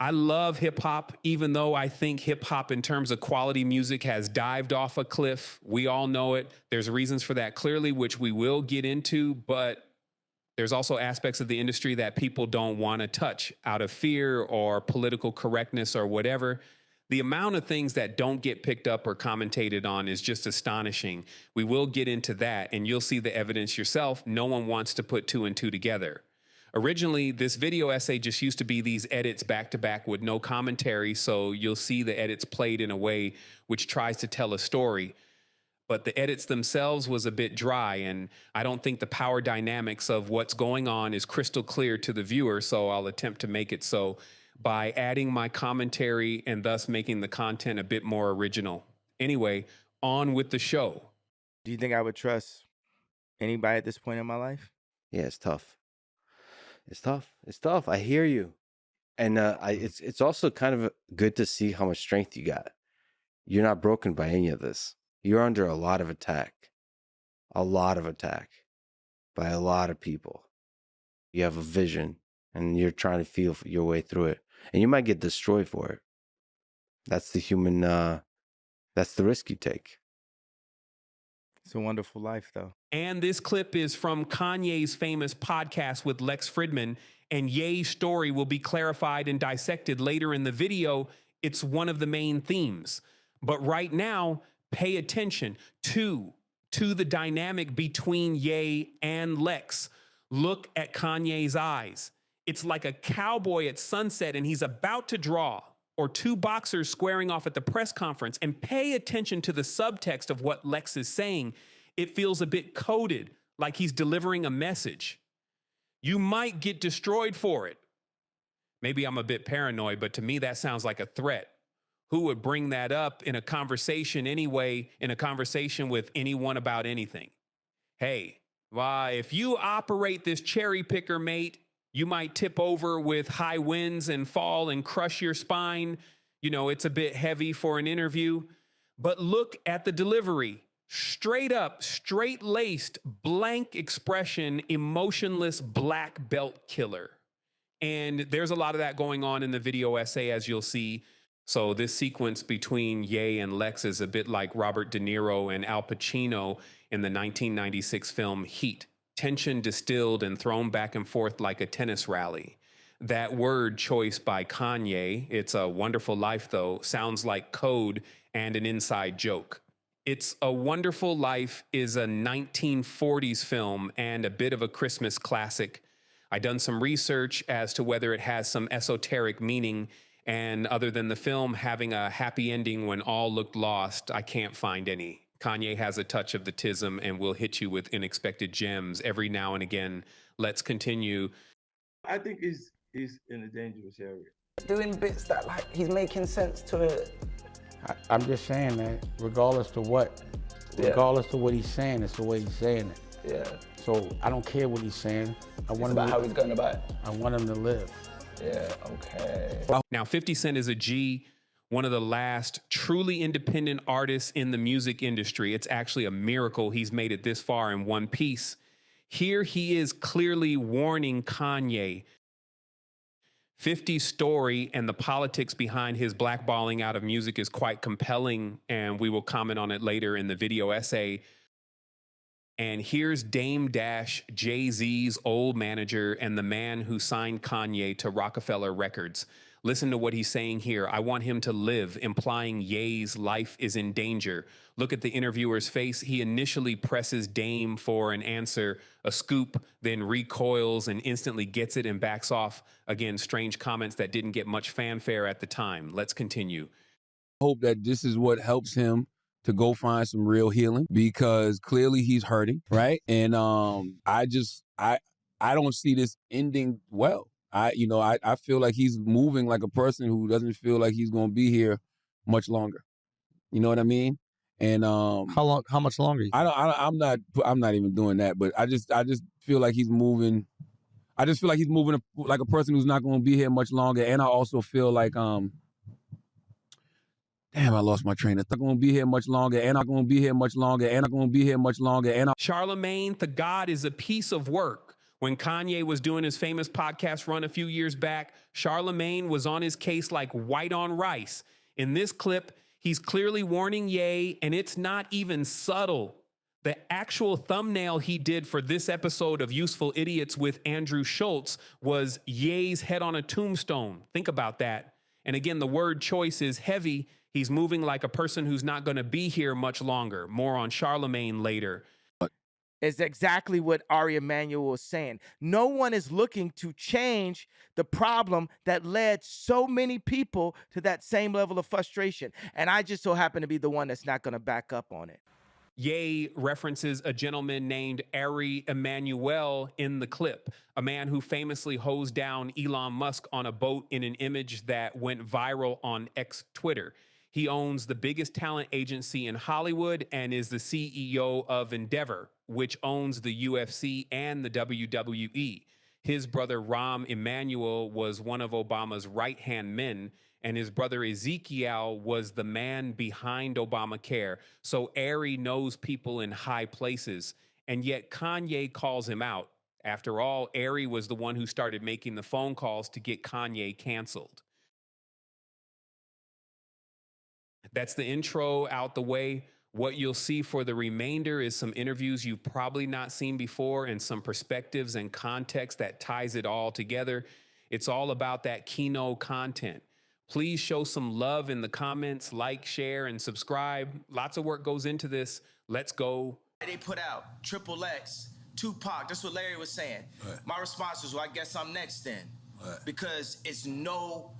I love hip hop, even though I think hip hop, in terms of quality music, has dived off a cliff. We all know it. There's reasons for that clearly, which we will get into, but there's also aspects of the industry that people don't want to touch out of fear or political correctness or whatever. The amount of things that don't get picked up or commentated on is just astonishing. We will get into that, and you'll see the evidence yourself. No one wants to put two and two together. Originally, this video essay just used to be these edits back to back with no commentary, so you'll see the edits played in a way which tries to tell a story. But the edits themselves was a bit dry, and I don't think the power dynamics of what's going on is crystal clear to the viewer, so I'll attempt to make it so by adding my commentary and thus making the content a bit more original. Anyway, on with the show. Do you think I would trust anybody at this point in my life? Yeah, it's tough. It's tough. It's tough. I hear you. And it's also kind of good to see how much strength you got. You're not broken by any of this. You're under a lot of attack by a lot of people. You have a vision and you're trying to feel your way through it. And you might get destroyed for it. That's the human, that's the risk you take. It's a wonderful life, though. And this clip is from Kanye's famous podcast with Lex Fridman, and Ye's story will be clarified and dissected later in the video. It's one of the main themes. But right now, pay attention to the dynamic between Ye and Lex. Look at Kanye's eyes. It's like a cowboy at sunset, and he's about to draw, or two boxers squaring off at the press conference. And pay attention to the subtext of what Lex is saying. It feels a bit coded, like he's delivering a message. You might get destroyed for it. Maybe I'm a bit paranoid, but to me that sounds like a threat. Who would bring that up in a conversation anyway, in a conversation with anyone about anything? Hey, if you operate this cherry picker, mate, you might tip over with high winds and fall and crush your spine. You know, it's a bit heavy for an interview. But look at the delivery. Straight up, straight-laced, blank expression, emotionless black belt killer. And there's a lot of that going on in the video essay, as you'll see. So this sequence between Ye and Lex is a bit like Robert De Niro and Al Pacino in the 1996 film Heat. Tension distilled and thrown back and forth like a tennis rally. That word choice by Kanye, It's a Wonderful Life, though, sounds like code and an inside joke. It's a Wonderful Life is a 1940s film and a bit of a Christmas classic. I done some research as to whether it has some esoteric meaning, and other than the film having a happy ending when all looked lost, I can't find any. Kanye has a touch of the tism and will hit you with unexpected gems every now and again. Let's continue. I think he's in a dangerous area. Doing bits that, like, he's making sense to it. I'm just saying that regardless to what he's saying, it's the way he's saying it. Yeah. So I don't care what he's saying. I want him how he's going about it. I want him to live. Yeah, okay. Now, 50 Cent is a G, one of the last truly independent artists in the music industry. It's actually a miracle he's made it this far in one piece. Here he is clearly warning Kanye. 50's story and the politics behind his blackballing out of music is quite compelling, and we will comment on it later in the video essay. And here's Dame Dash, Jay-Z's old manager and the man who signed Kanye to Rockefeller Records. Listen to what he's saying here. I want him to live, implying Ye's life is in danger. Look at the interviewer's face. He initially presses Dame for an answer, a scoop, then recoils and instantly gets it and backs off. Again, strange comments that didn't get much fanfare at the time. Let's continue. I hope that this is what helps him to go find some real healing, because clearly he's hurting, right? And I don't see this ending well. I feel like he's moving like a person who doesn't feel like he's going to be here much longer. You know what I mean? And how much longer? I'm not even doing that, but I just feel like he's moving. I just feel like he's moving like a person who's not going to be here much longer. And I also feel like damn, I lost my train of thought. I'm going to be here much longer, and I'm going to be here much longer, and I'm going to be here much longer. And Charlemagne, the God is a piece of work. When Kanye was doing his famous podcast run a few years back, Charlemagne was on his case like white on rice. In this clip, he's clearly warning Ye, and it's not even subtle. The actual thumbnail he did for this episode of Useful Idiots with Andrew Schultz was Ye's head on a tombstone. Think about that. And again, the word choice is heavy. He's moving like a person who's not going to be here much longer. More on Charlemagne later. Is exactly what Ari Emanuel was saying. No one is looking to change the problem that led so many people to that same level of frustration. And I just so happen to be the one that's not going to back up on it. Ye references a gentleman named Ari Emanuel in the clip, a man who famously hosed down Elon Musk on a boat in an image that went viral on X Twitter. He owns the biggest talent agency in Hollywood and is the CEO of Endeavor, which owns the UFC and the WWE. His brother Rahm Emanuel was one of Obama's right-hand men, and his brother Ezekiel was the man behind Obamacare. So Ari knows people in high places, and yet Kanye calls him out. After all, Ari was the one who started making the phone calls to get Kanye canceled. That's the intro out the way. What you'll see for the remainder is some interviews you've probably not seen before and some perspectives and context that ties it all together. It's all about that Kino content. Please show some love in the comments, like, share, and subscribe. Lots of work goes into this. Let's go. They put out Triple X, Tupac. That's what Larry was saying. Right. My response was, well, I guess I'm next then. Right. Because it's no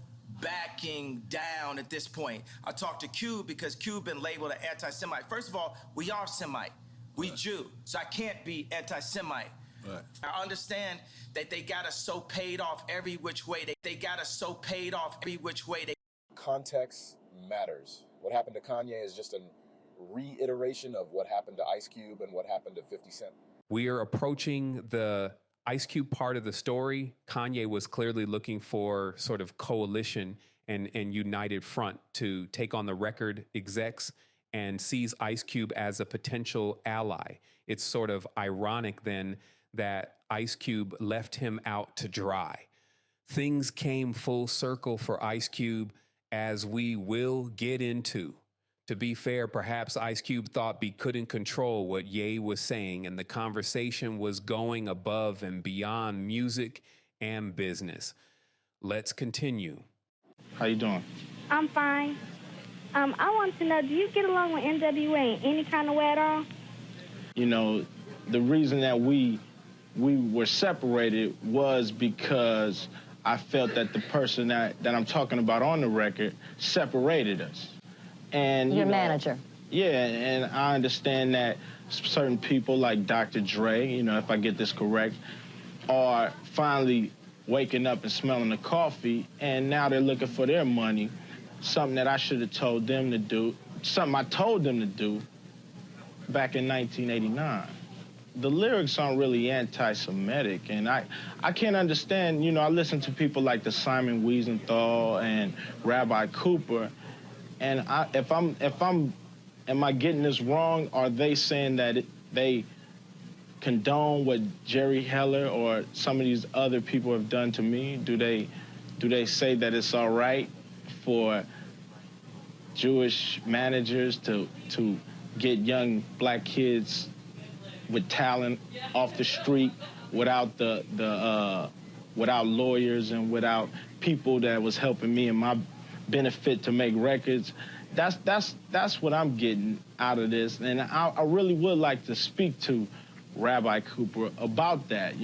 backing down at this point. I talked to Cube because Cube been labeled an anti-Semite. First of all, we are Semite. We Jew. So I can't be anti-Semite. Right. I understand that they got us so paid off every which way. They got us so paid off every which way. Context matters. What happened to Kanye is just a reiteration of what happened to Ice Cube and what happened to 50 Cent. We are approaching the Ice Cube part of the story. Kanye was clearly looking for sort of coalition and united front to take on the record execs and sees Ice Cube as a potential ally. It's sort of ironic then that Ice Cube left him out to dry. Things came full circle for Ice Cube, as we will get into. To be fair, perhaps Ice Cube thought he couldn't control what Ye was saying, and the conversation was going above and beyond music and business. Let's continue. How you doing? I'm fine. I want to know, do you get along with NWA in any kind of way at all? You know, the reason that we were separated was because I felt that the person that I'm talking about on the record separated us. And your manager. Yeah, and I understand that certain people like Dr. Dre, you know, if I get this correct, are finally waking up and smelling the coffee, and now they're looking for their money, something that I should have told them to do, something I told them to do back in 1989. The lyrics aren't really anti-Semitic, and I can't understand, you know, I listen to people like the Simon Wiesenthal and Rabbi Cooper, and am I getting this wrong? Are they saying that they condone what Jerry Heller or some of these other people have done to me? Do they say that it's all right for Jewish managers to get young black kids with talent off the street without without lawyers and without people that was helping me in my benefit to make records? That's what I'm getting out of this, and I really would like to speak to Rabbi Cooper about that.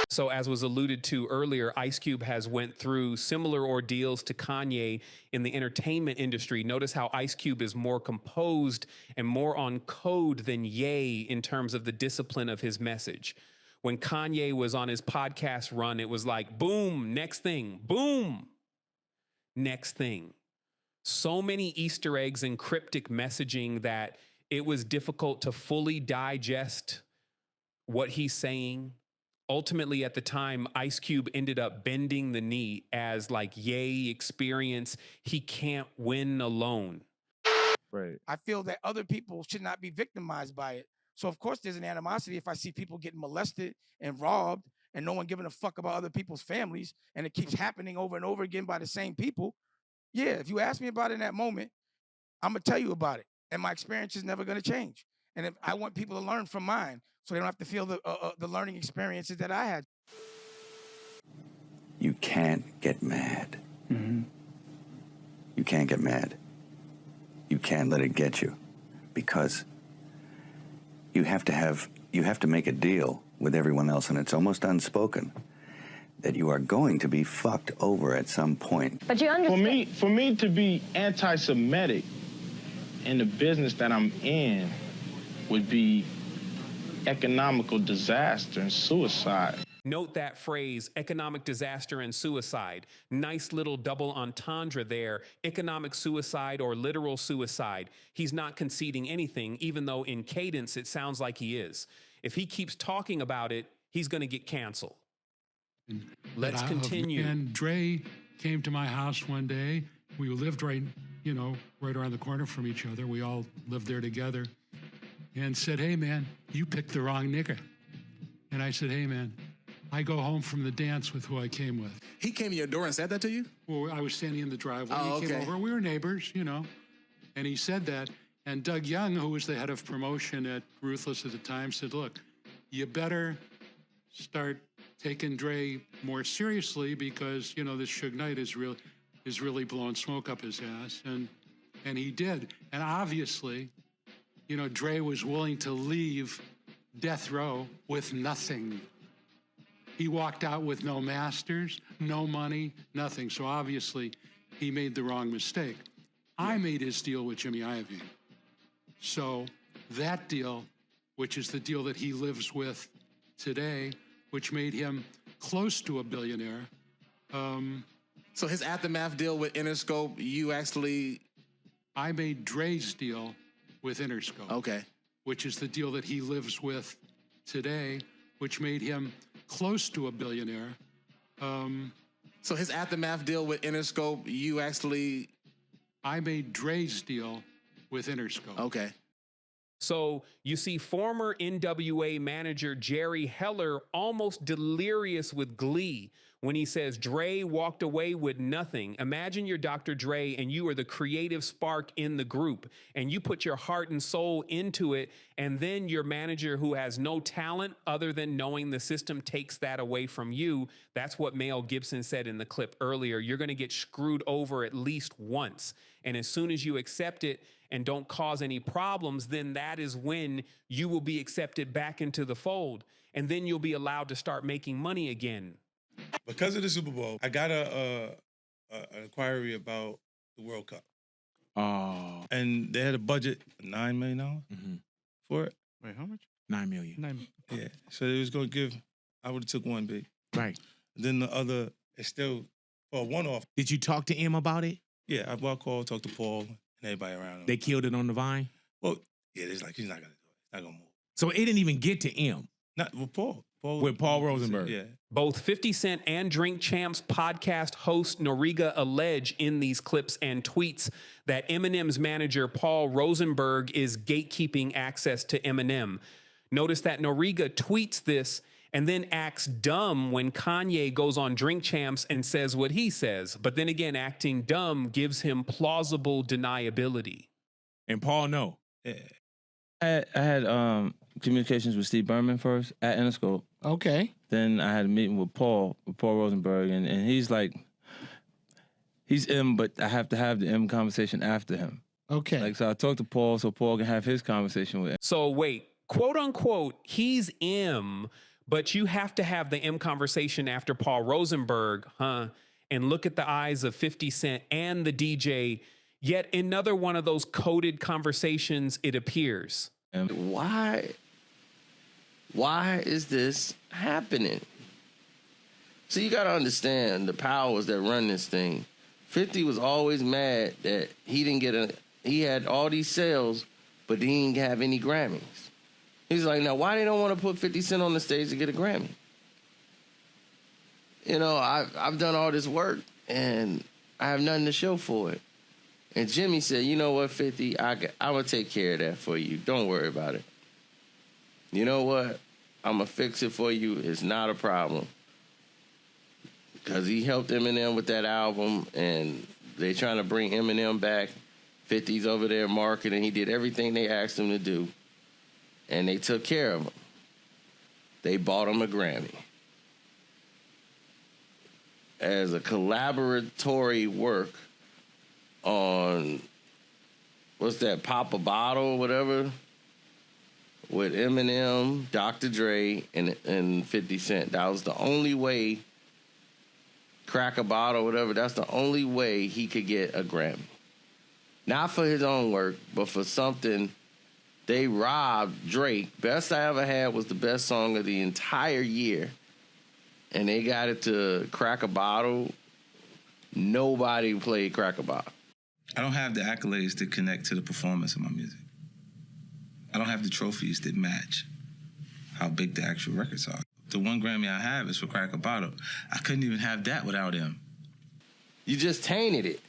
So as was alluded to earlier, Ice Cube has went through similar ordeals to Kanye in the entertainment industry. Notice how Ice Cube is more composed and more on code than Ye in terms of the discipline of his message. When Kanye was on his podcast run, it was like, boom, next thing, boom, next thing. So many Easter eggs and cryptic messaging that it was difficult to fully digest what he's saying. Ultimately, at the time, Ice Cube ended up bending the knee as like Ye experience. He can't win alone. Right. I feel that other people should not be victimized by it. So of course there's an animosity if I see people getting molested and robbed and no one giving a fuck about other people's families, and it keeps happening over and over again by the same people. Yeah, if you ask me about it in that moment, I'm gonna tell you about it, and my experience is never gonna change. And if I want people to learn from mine, so they don't have to feel the learning experiences that I had. You can't get mad. Mm-hmm. You can't get mad. You can't let it get you, because you have to make a deal with everyone else, and it's almost unspoken that you are going to be fucked over at some point. But you understand. For me to be anti-Semitic in the business that I'm in would be economical disaster and suicide. Note that phrase, economic disaster and suicide. Nice little double entendre there. Economic suicide or literal suicide. He's not conceding anything, even though in cadence it sounds like he is. If he keeps talking about it, he's going to get canceled. Let's continue. And Dre came to my house one day. We lived right around the corner from each other. We all lived there together. And said, "Hey, man, you picked the wrong nigga." And I said, "Hey, man, I go home from the dance with who I came with." He came to your door and said that to you? Well, I was standing in the driveway. Oh, He came okay. over. We were neighbors, And he said that. And Doug Young, who was the head of promotion at Ruthless at the time, said, "Look, you better start taking Dre more seriously, because, this Suge Knight is really blowing smoke up his ass." And he did. And obviously, Dre was willing to leave death row with nothing. He walked out with no masters, no money, nothing. So obviously, he made the wrong mistake. I made his deal with Jimmy Iovine. So that deal, which is the deal that he lives with today, which made him close to a billionaire. So his Aftermath deal with Interscope, I made Dre's deal with Interscope. Okay. Which is the deal that he lives with today, which made him close to a billionaire. So his Aftermath deal with Interscope, I made Dre's deal with Interscope. Okay. So you see former NWA manager Jerry Heller almost delirious with glee when he says Dre walked away with nothing. Imagine you're Dr. Dre and you are the creative spark in the group and you put your heart and soul into it, and then your manager, who has no talent other than knowing the system, takes that away from you. That's what Mel Gibson said in the clip earlier. You're going to get screwed over at least once. And as soon as you accept it and don't cause any problems, then that is when you will be accepted back into the fold. And then you'll be allowed to start making money again. Because of the Super Bowl, I got an inquiry about the World Cup. Oh. And they had a budget of $9 million for it. Wait, how much? $9 million. Yeah. So they was going to give, I would have took one big. Right. Then the other, it's still for a one-off. Did you talk to M about it? Yeah, I called, talked to Paul and everybody around him. They killed it on the vine? Well, yeah, it's like, he's not going to do it. He's not going to move. So it didn't even get to M? Not with Paul. With Paul Rosenberg. Yeah. Both 50 Cent and Drink Champs podcast host Noriega allege in these clips and tweets that Eminem's manager Paul Rosenberg is gatekeeping access to Eminem. Notice that Noriega tweets this and then acts dumb when Kanye goes on Drink Champs and says what he says. But then again, acting dumb gives him plausible deniability. And Paul, no. Yeah. I had communications with Steve Berman first at Interscope. Okay. Then I had a meeting with Paul Rosenberg, and he's like, he's M, but I have to have the M conversation after him. Okay. Like, so I talked to Paul so Paul can have his conversation with him. So wait, quote unquote, he's M, but you have to have the M conversation after Paul Rosenberg, huh? And look at the eyes of 50 Cent and the DJ. Yet another one of those coded conversations, it appears. Why is this happening? So you got to understand the powers that run this thing. 50 was always mad that he had all these sales, but he didn't have any Grammys. He's like, now why they don't want to put 50 Cent on the stage to get a Grammy? I've done all this work and I have nothing to show for it. And Jimmy said, you know what, 50, I'm going to take care of that for you. Don't worry about it. you know what? I'm going to fix it for you. It's not a problem. Because he helped Eminem with that album, and they trying to bring Eminem back. 50's over there marketing. He did everything they asked him to do, and they took care of him. They bought him a Grammy. As a collaboratory work on, what's that, Pop a Bottle or whatever, with Eminem, Dr. Dre, and 50 Cent. That was the only way, Crack a Bottle, whatever, that's the only way he could get a Grammy. Not for his own work, but for something they robbed Drake. Best I Ever Had was the best song of the entire year. And they got it to Crack a Bottle. Nobody played Crack a Bottle. I don't have the accolades that connect to the performance of my music. I don't have the trophies that match how big the actual records are. The one Grammy I have is for Crack a Bottle. I couldn't even have that without him. You just tainted it.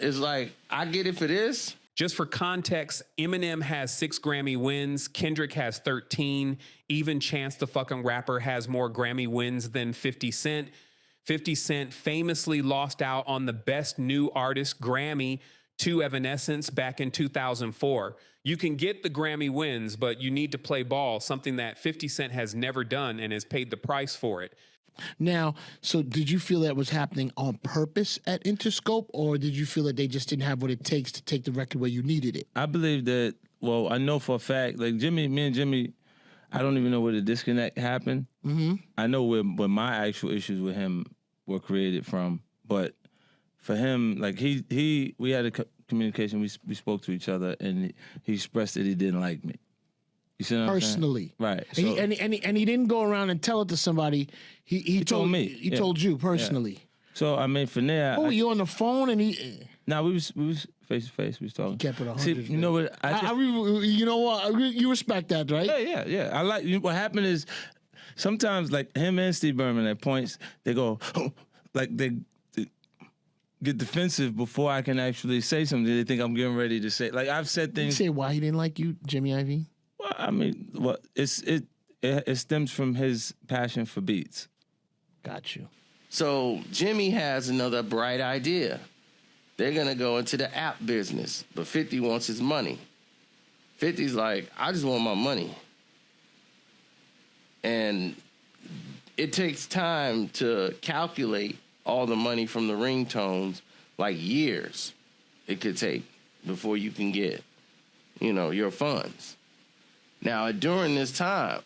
It's like, I get it for this. Just for context, Eminem has 6 Grammy wins. Kendrick has 13. Even Chance the fucking Rapper has more Grammy wins than 50 Cent. 50 Cent famously lost out on the Best New Artist Grammy to Evanescence back in 2004. You can get the Grammy wins, but you need to play ball, something that 50 Cent has never done and has paid the price for it. Now, so did you feel that was happening on purpose at Interscope, or did you feel that they just didn't have what it takes to take the record where you needed it? I believe that, well, I know for a fact, like me and Jimmy, I don't even know where the disconnect happened. Mm-hmm. I know where my actual issues with him were created from, but for him, like we had a communication, we spoke to each other, and he expressed that he didn't like me. You see what Personally, I'm saying? Right. And he didn't go around and tell it to somebody. He told me. He told you personally. Yeah. So I mean, from there, you on the phone and he? No, we was face to face. We was talking. He kept it 100. See, you know what? You know what? You respect that, right? Yeah. I like. What happened is sometimes, like him and Steve Berman, at points they go, like they get defensive before I can actually say something. They think I'm getting ready to say. Like I've said things. Did you say why he didn't like you, Jimmy Iovine? Well, I mean, it stems from his passion for beats. Got you. So Jimmy has another bright idea. They're going to go into the app business, but 50 wants his money. 50's like, I just want my money. And it takes time to calculate all the money from the ringtones, like years it could take before you can get, your funds. Now, during this time,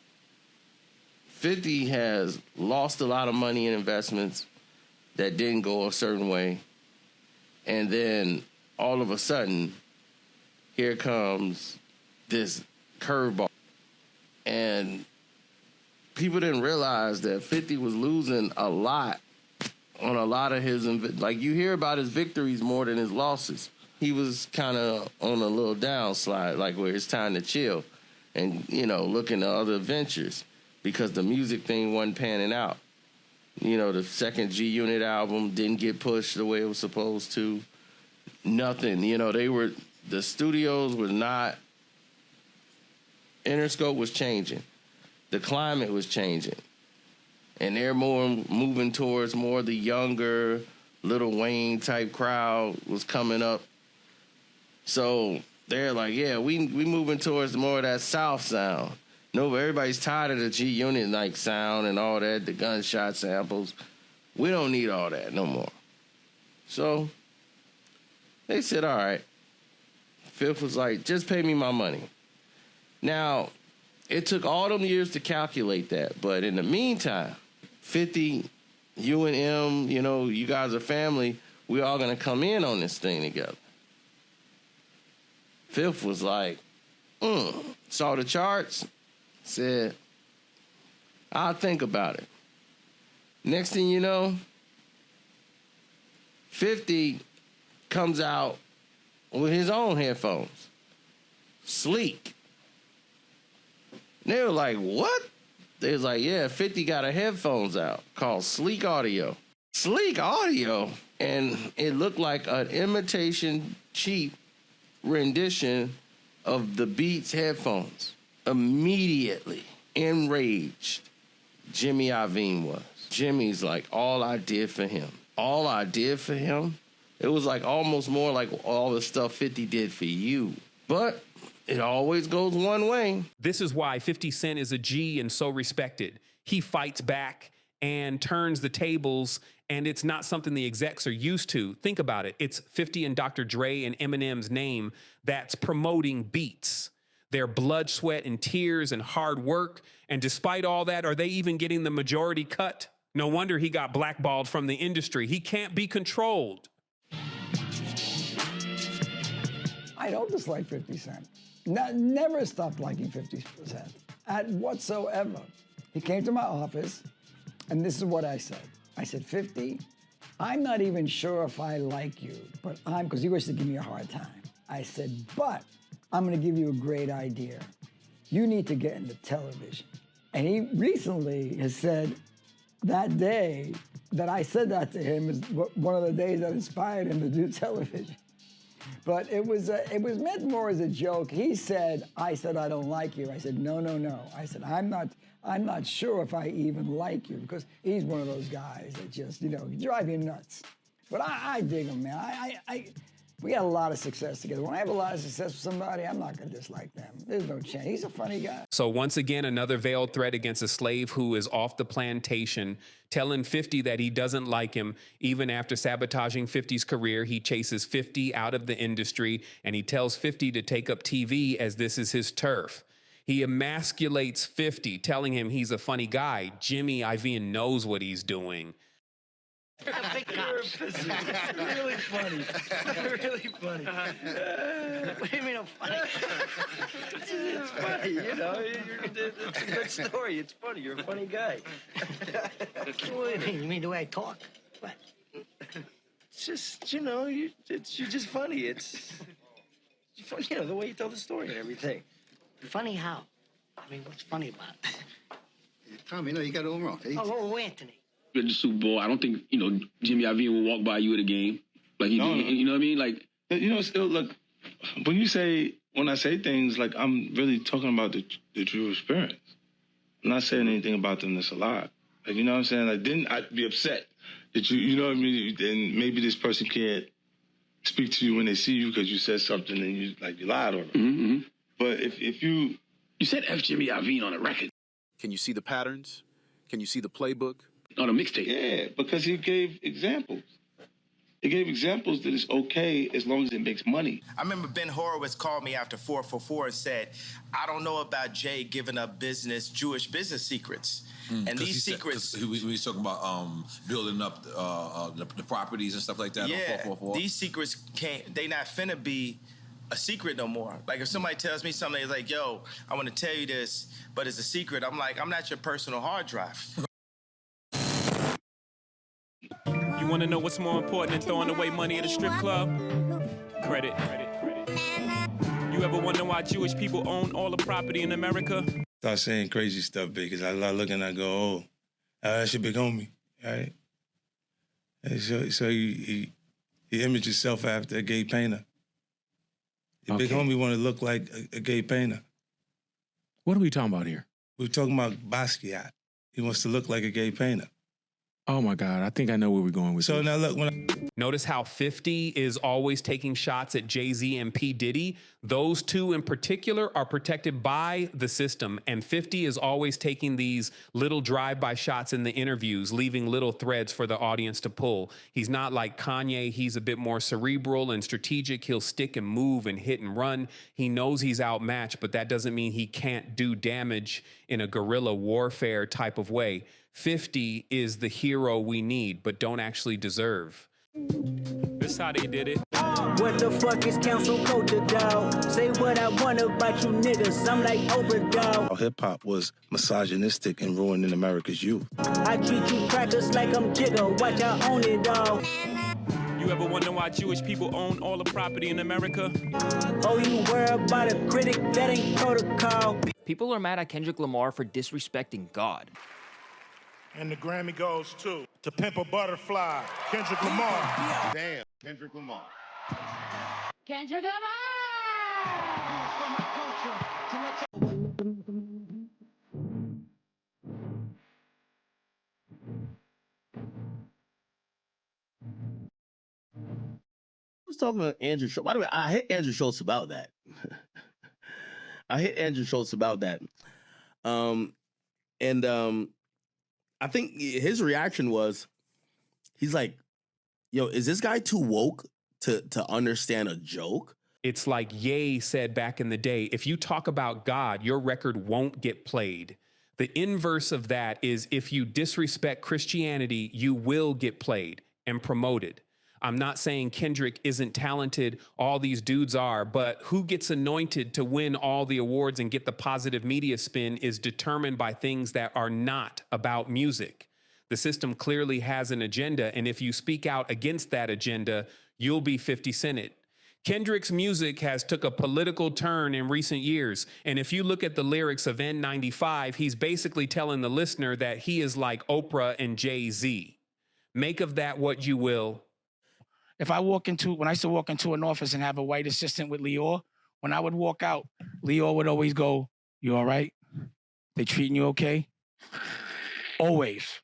50 has lost a lot of money in investments that didn't go a certain way. And then all of a sudden, here comes this curveball. And people didn't realize that 50 was losing a lot on a lot of his, like you hear about his victories more than his losses. He was kind of on a little downslide, like where it's time to chill and, looking at other ventures because the music thing wasn't panning out. The second G-Unit album didn't get pushed the way it was supposed to. Nothing. The studios were not, Interscope was changing. The climate was changing. And they're more moving towards more the younger, Lil Wayne type crowd was coming up. So they're like, yeah, we moving towards more of that South sound. No, but everybody's tired of the G-Unit like sound and all that, the gunshot samples. We don't need all that no more. So they said, all right. Fifth was like, just pay me my money. Now, it took all them years to calculate that, but in the meantime, 50, you and M, you guys are family, we all gonna come in on this thing together. Fifth was like, saw the charts, said, I'll think about it. Next thing you know, 50 comes out with his own headphones. Sleek. They were like, what? They was like, yeah, 50 got a headphones out called Sleek Audio. Sleek Audio? And it looked like an imitation cheap rendition of the Beats headphones. immediately enraged Jimmy Iovine was. Jimmy's like, all I did for him. All I did for him? It was like almost more like all the stuff 50 did for you. But it always goes one way. This is why 50 Cent is a G and so respected. He fights back and turns the tables, and it's not something the execs are used to. Think about it. It's 50 and Dr. Dre and Eminem's name that's promoting beats. Their blood, sweat, and tears and hard work. And despite all that, are they even getting the majority cut? No wonder he got blackballed from the industry. He can't be controlled. I don't dislike 50 Cent. Never stopped liking 50 Cent at whatsoever. He came to my office, and this is what I said. I said, 50, I'm not even sure if I like you, but because he wished to give me a hard time. I said, but I'm gonna give you a great idea. You need to get into television. And he recently has said that day that I said that to him is one of the days that inspired him to do television. But it was meant more as a joke. He said, I said, I don't like you. I said, no. I said, I'm not sure if I even like you, because he's one of those guys that just, drive you nuts. But I dig him, man. We had a lot of success together. When I have a lot of success with somebody, I'm not going to dislike them. There's no chance. He's a funny guy. So once again, another veiled threat against a slave who is off the plantation, telling 50 that he doesn't like him. Even after sabotaging 50's career, he chases 50 out of the industry, and he tells 50 to take up TV as this is his turf. He emasculates 50, telling him he's a funny guy. Jimmy Iovine knows what he's doing. You're really funny. Really funny. What do you mean I'm funny? It's funny, it's a good story. It's funny. You're a funny guy. What do you mean? You mean the way I talk? What? It's just, you're just funny. It's funny, the way you tell the story and everything. Funny how? I mean, what's funny about it? Tommy, you got it all wrong. Oh, Anthony. At the Super Bowl, I don't think, Jimmy Iovine will walk by you at a game. Like he did, you know what I mean? Like, Still, look, when I say things, like, I'm really talking about the true experience. I'm not saying anything about them that's a lie. Like, you know what I'm saying? Like, then I'd be upset that you know what I mean? Then maybe this person can't speak to you when they see you because you said something and you lied on them. Mm-hmm. But if you said F Jimmy Iovine on a record. Can you see the patterns? Can you see the playbook? On a mixtape. Yeah, because he gave examples. He gave examples that it's okay as long as it makes money. I remember Ben Horowitz called me after 444 and said, I don't know about Jay giving up Jewish business secrets. And these secrets... When he's talking about building up the properties and stuff like that on 444. These secrets they not finna be a secret no more. Like if somebody tells me something, it's like, yo, I want to tell you this, but it's a secret. I'm like, I'm not your personal hard drive. You want to know what's more important than throwing away money at a strip club? Credit. You ever wonder why Jewish people own all the property in America? Start saying crazy stuff because I look and I go, oh, that's your big homie, right? And so he imaged himself after a gay painter. Your big homie want to look like a gay painter. What are we talking about here? We're talking about Basquiat. He wants to look like a gay painter. Oh my God, I think I know where we're going with this. So now look, Notice how 50 is always taking shots at Jay-Z and P. Diddy. Those two in particular are protected by the system, and 50 is always taking these little drive-by shots in the interviews, leaving little threads for the audience to pull. He's not like Kanye. He's a bit more cerebral and strategic. He'll stick and move and hit and run. He knows he's outmatched, but that doesn't mean he can't do damage in a guerrilla warfare type of way. 50 is the hero we need, but don't actually deserve. This how they did it. What the fuck is council culture, dog? Say what I want about you niggas. I'm like Oprah, dog. Hip-hop was misogynistic and ruining America's youth. I treat you crackers like I'm Jigga. Watch I own it, dog. You ever wonder why Jewish people own all the property in America? Oh, you worry about a critic? That ain't protocol. People are mad at Kendrick Lamar for disrespecting God. And the Grammy goes to Pimp a Butterfly, Kendrick Lamar. Damn, Kendrick Lamar. Kendrick Lamar! was talking to Andrew Schultz. By the way, I hit Andrew Schultz about that. I think his reaction was, he's like, yo, is this guy too woke to understand a joke? It's like Ye said back in the day, if you talk about God, your record won't get played. The inverse of that is if you disrespect Christianity, you will get played and promoted. I'm not saying Kendrick isn't talented, all these dudes are, but who gets anointed to win all the awards and get the positive media spin is determined by things that are not about music. The system clearly has an agenda, and if you speak out against that agenda, you'll be 50 Cent. Kendrick's music has took a political turn in recent years, and if you look at the lyrics of N95, he's basically telling the listener that he is like Oprah and Jay-Z. Make of that what you will. When I used to walk into an office and have a white assistant with Lior, when I would walk out, Lior would always go, "You all right? They treating you okay?" Always.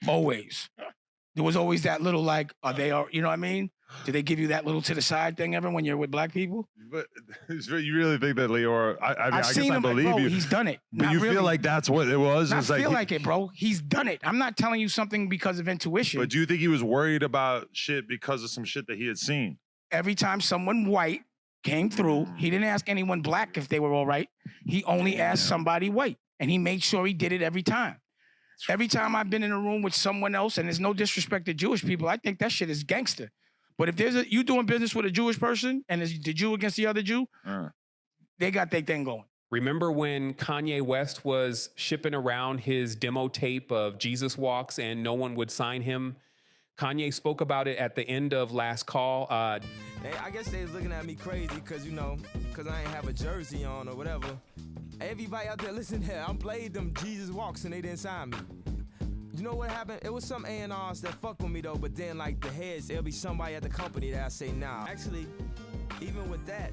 There was always that little like, are they, you know what I mean? Did they give you that little to the side thing ever when you're with black people? But you really think that Lior? I guess seen I him, believe bro, you. He's done it. But Not you really. feel like that's what it was? I It's like feel like it, bro. He's done it. I'm not telling you something because of intuition. But do you think he was worried about shit because of some shit that he had seen? Every time someone white came through, he didn't ask anyone black if they were all right. He only asked somebody white, and he made sure he did it every time. Every time I've been in a room with someone else, and there's no disrespect to Jewish people, I think that shit is gangster. But if you doing business with a Jewish person and it's the Jew against the other Jew, they got their thing going. Remember when Kanye West was shipping around his demo tape of Jesus Walks and no one would sign him? Kanye spoke about it at the end of Last Call. I guess they was looking at me crazy because I ain't have a jersey on or whatever. Everybody out there, listen here, I played them Jesus Walks and they didn't sign me. You know what happened? It was some A&Rs that fuck with me though, but then like the heads, it'll be somebody at the company that I say nah. Actually, even with that,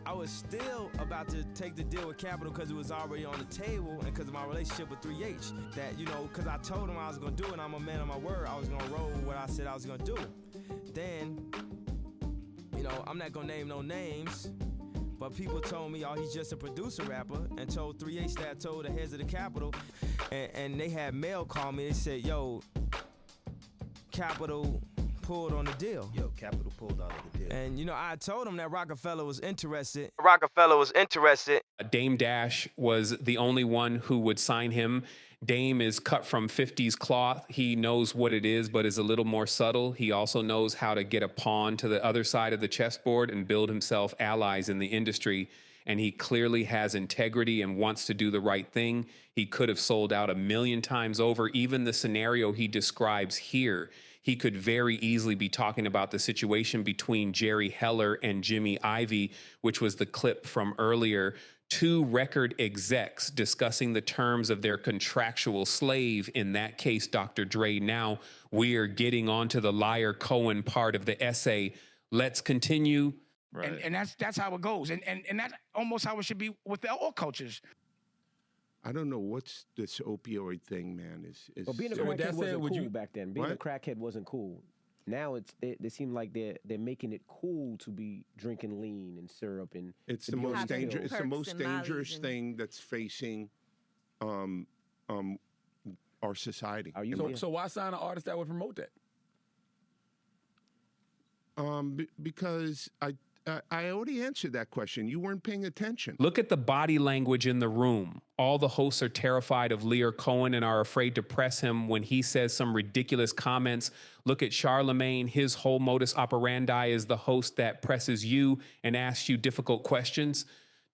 I was still about to take the deal with Capitol because it was already on the table and because of my relationship with 3H. That, because I told him I was gonna do it and I'm a man of my word, I was gonna roll with what I said I was gonna do. Then, I'm not gonna name no names, but people told me, oh, he's just a producer rapper, and told 3H that I told the heads of the Capitol, and they had mail call me. They said, yo, Capitol pulled on the deal. Capitol pulled out of the deal. And, I told him that Rockefeller was interested. Dame Dash was the only one who would sign him. Dame is cut from 50s cloth. He knows what it is, but is a little more subtle. He also knows how to get a pawn to the other side of the chessboard and build himself allies in the industry. And he clearly has integrity and wants to do the right thing. He could have sold out 1,000,000 times over. Even the scenario he describes here, he could very easily be talking about the situation between Jerry Heller and Jimmy Ivey, which was the clip from earlier. Two record execs discussing the terms of their contractual slave, in that case, Dr. Dre. Now we're getting onto the Liar Cohen part of the essay. Let's continue. Right. And that's how it goes. And that's almost how it should be with all cultures. I don't know what's this opioid thing, man. Well, being a crackhead wasn't cool back then. Being a crackhead wasn't cool. Now they seem like they're making it cool to be drinking lean and syrup and it's the most dangerous. It's the most dangerous thing that's facing our society. So why sign an artist that would promote that? Because I already answered that question. You weren't paying attention. Look at the body language in the room. All the hosts are terrified of Lear Cohen and are afraid to press him when he says some ridiculous comments. Look at Charlemagne. His whole modus operandi is the host that presses you and asks you difficult questions.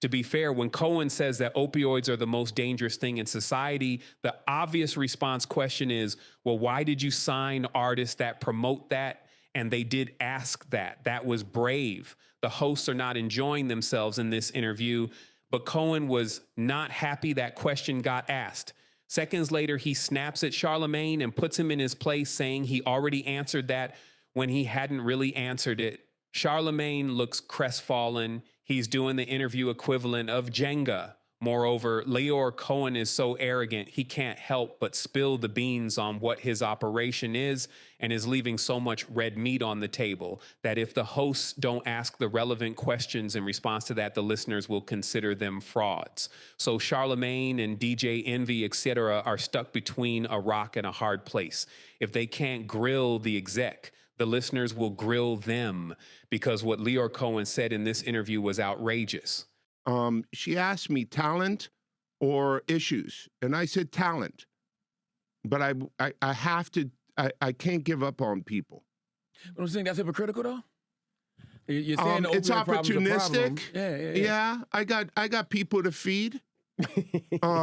To be fair, when Cohen says that opioids are the most dangerous thing in society, the obvious response question is, well, why did you sign artists that promote that? And they did ask that. That was brave. The hosts are not enjoying themselves in this interview, but Cohen was not happy that question got asked. Seconds later, he snaps at Charlemagne and puts him in his place, saying he already answered that when he hadn't really answered it. Charlemagne looks crestfallen. He's doing the interview equivalent of Jenga. Moreover, Leor Cohen is so arrogant, he can't help but spill the beans on what his operation is and is leaving so much red meat on the table that if the hosts don't ask the relevant questions in response to that, the listeners will consider them frauds. So Charlemagne and DJ Envy, etc., are stuck between a rock and a hard place. If they can't grill the exec, the listeners will grill them, because what Leor Cohen said in this interview was outrageous. She asked me talent or issues, and I said talent. But I have to, I can't give up on people. But I'm saying that's hypocritical, though. You're saying the it's opioid problem's a problem. opportunistic. Yeah. I got people to feed.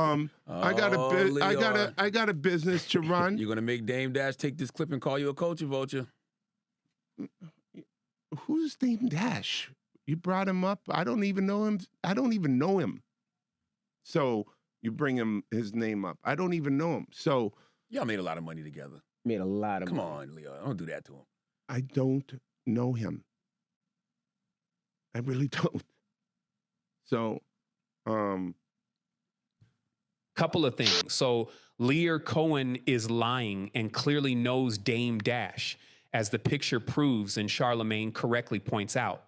I got a business to run. You're gonna make Dame Dash take this clip and call you a culture vulture. Who's Dame Dash? You brought him up. I don't even know him. So you bring his name up. I don't even know him. So y'all made a lot of money together. Made a lot of Come money. on, Leo. Don't do that to him. I don't know him. I really don't. So, couple of things. So Leor Cohen is lying and clearly knows Dame Dash, as the picture proves and Charlemagne correctly points out.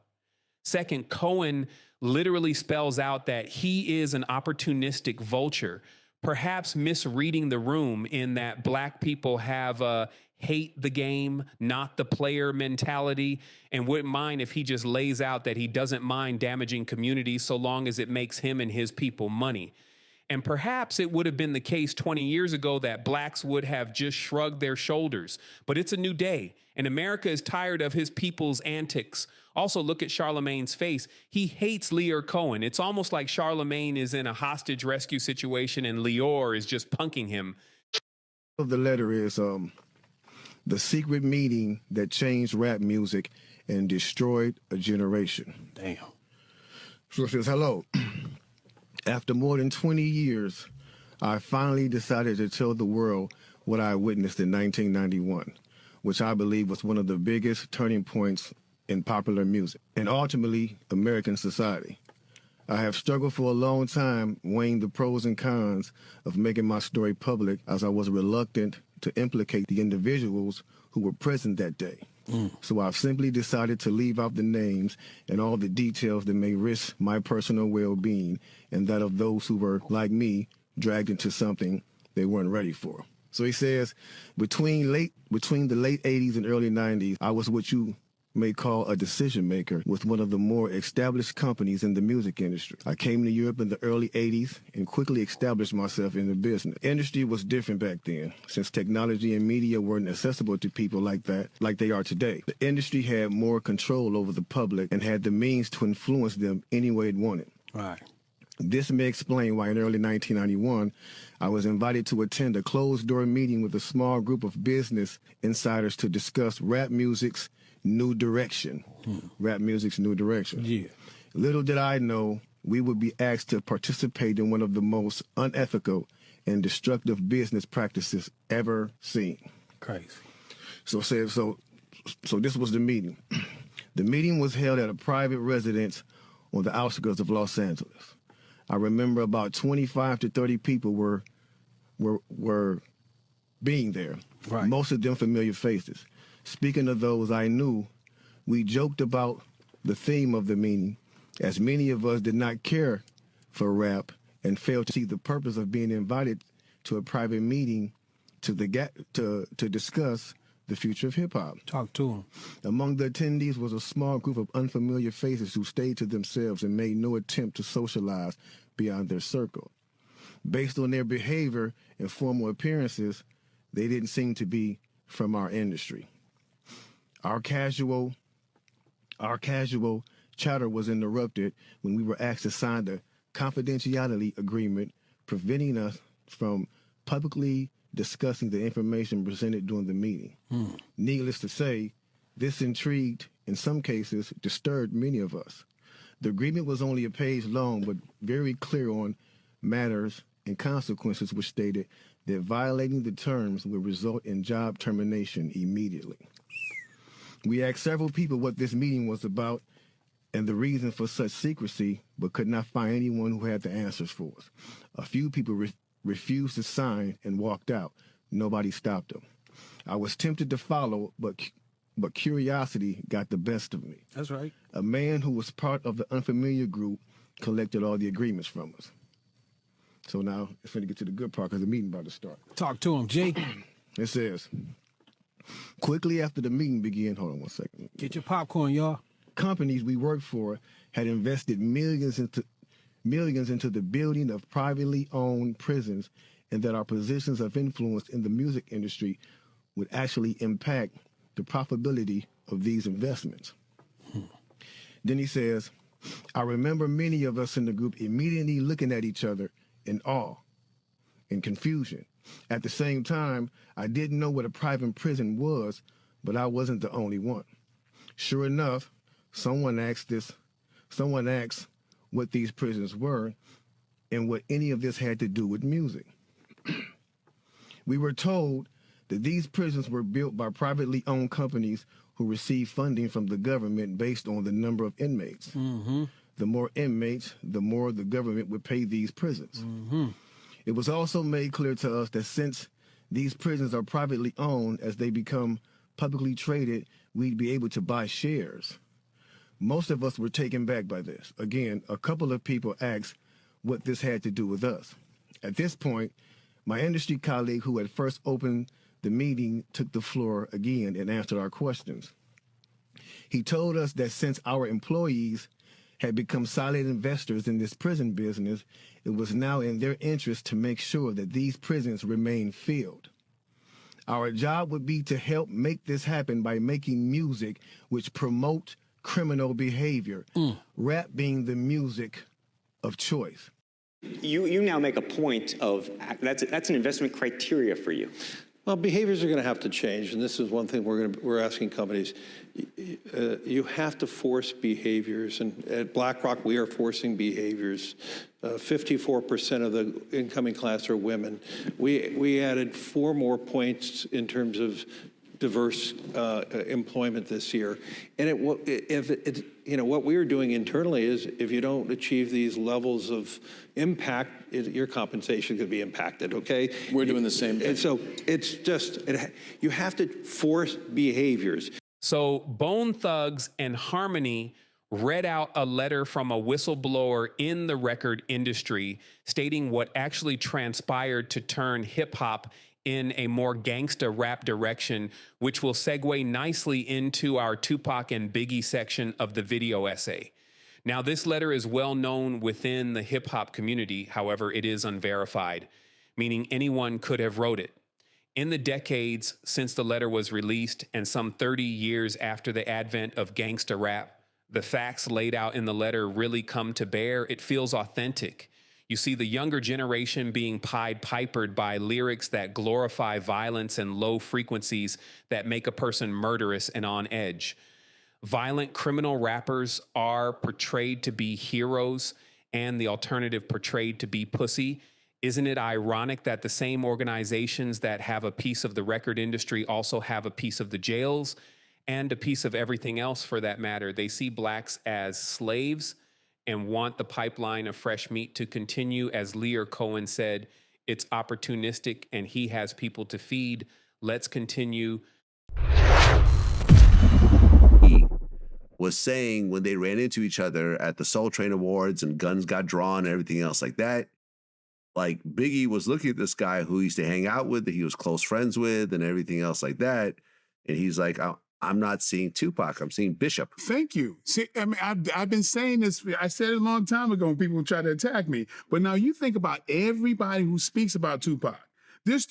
Second, Cohen literally spells out that he is an opportunistic vulture, perhaps misreading the room in that black people have a hate the game, not the player mentality, and wouldn't mind if he just lays out that he doesn't mind damaging communities so long as it makes him and his people money. And perhaps it would have been the case 20 years ago that blacks would have just shrugged their shoulders. But it's a new day, and America is tired of his people's antics. Also, look at Charlemagne's face. He hates Leor Cohen. It's almost like Charlemagne is in a hostage rescue situation and Leor is just punking him. The letter is the secret meeting that changed rap music and destroyed a generation. Damn. So it says, hello. After more than 20 years, I finally decided to tell the world what I witnessed in 1991, which I believe was one of the biggest turning points in popular music and ultimately American society. I have struggled for a long time weighing the pros and cons of making my story public, as I was reluctant to implicate the individuals who were present that day. So I've simply decided to leave out the names and all the details that may risk my personal well-being and that of those who were, like me, dragged into something they weren't ready for. So he says, between the late 80s and early 90s, I was what you may call a decision maker with one of the more established companies in the music industry. I came to Europe in the early 80s and quickly established myself in the business. The industry was different back then, since technology and media weren't accessible to people like they are today. The industry had more control over the public and had the means to influence them any way it wanted. Right. This may explain why in early 1991, I was invited to attend a closed-door meeting with a small group of business insiders to discuss rap music's new direction. Rap music's new direction. Yeah. Little did I know we would be asked to participate in one of the most unethical and destructive business practices ever seen. Crazy. So this was the meeting. The meeting was held at a private residence on the outskirts of Los Angeles. I remember about 25 to 30 people were being there. Right. Most of them familiar faces. Speaking of those I knew, we joked about the theme of the meeting, as many of us did not care for rap and failed to see the purpose of being invited to a private meeting to discuss the future of hip-hop. Talk to them. Among the attendees was a small group of unfamiliar faces who stayed to themselves and made no attempt to socialize beyond their circle. Based on their behavior and formal appearances, they didn't seem to be from our industry. Our casual chatter was interrupted when we were asked to sign the confidentiality agreement, preventing us from publicly discussing the information presented during the meeting. Needless to say, this intrigued, in some cases, disturbed many of us. The agreement was only a page long, but very clear on matters and consequences, which stated that violating the terms would result in job termination immediately. We asked several people what this meeting was about, and the reason for such secrecy, but could not find anyone who had the answers for us. A few people refused to sign and walked out. Nobody stopped them. I was tempted to follow, but curiosity got the best of me. That's right. A man who was part of the unfamiliar group collected all the agreements from us. So now it's going to get to the good part because the meeting about to start. Talk to him, Jake. It says, quickly after the meeting began, hold on one second. Get your popcorn, y'all. Companies we worked for had invested millions into the building of privately owned prisons, and that our positions of influence in the music industry would actually impact the profitability of these investments. Then he says, I remember many of us in the group immediately looking at each other in awe and confusion. At the same time, I didn't know what a private prison was, but I wasn't the only one. Sure enough, someone asked what these prisons were and what any of this had to do with music. We were told that these prisons were built by privately owned companies who received funding from the government based on the number of inmates. Mm-hmm. The more inmates, the more the government would pay these prisons. Mm-hmm. It was also made clear to us that since these prisons are privately owned, as they become publicly traded, we'd be able to buy shares. Most of us were taken back by this. Again, a couple of people asked what this had to do with us. At this point, my industry colleague who had first opened the meeting took the floor again and answered our questions. He told us that since our employees had become silent investors in this prison business, it was now in their interest to make sure that these prisons remain filled. Our job would be to help make this happen by making music which promote criminal behavior, rap being the music of choice. You now make a point of that's an investment criteria for you. Well, behaviors are going to have to change, and this is one thing we're asking companies. You have to force behaviors, and at BlackRock we are forcing behaviors. 54% of the incoming class are women. We added 4 more points in terms of diverse employment this year, and what we are doing internally is if you don't achieve these levels of impact, your compensation could be impacted. Okay, we're doing the same thing. And so it's just you have to force behaviors. So Bone Thugs and Harmony read out a letter from a whistleblower in the record industry stating what actually transpired to turn hip hop in a more gangsta rap direction, which will segue nicely into our Tupac and Biggie section of the video essay. Now, this letter is well known within the hip hop community. However, it is unverified, meaning anyone could have wrote it. In the decades since the letter was released and some 30 years after the advent of gangsta rap, the facts laid out in the letter really come to bear. It feels authentic. You see the younger generation being Pied Pipered by lyrics that glorify violence and low frequencies that make a person murderous and on edge. Violent criminal rappers are portrayed to be heroes and the alternative portrayed to be pussy. Isn't it ironic that the same organizations that have a piece of the record industry also have a piece of the jails and a piece of everything else for that matter? They see blacks as slaves and want the pipeline of fresh meat to continue. As Lear Cohen said, it's opportunistic and he has people to feed. Let's continue. He was saying when they ran into each other at the Soul Train Awards and guns got drawn and everything else like that, like Biggie was looking at this guy who he used to hang out with, that he was close friends with and everything else like that. And he's like, I'm not seeing Tupac, I'm seeing Bishop. Thank you. See, I mean, I've been saying this, I said it a long time ago when people try to attack me. But now you think about everybody who speaks about Tupac. There's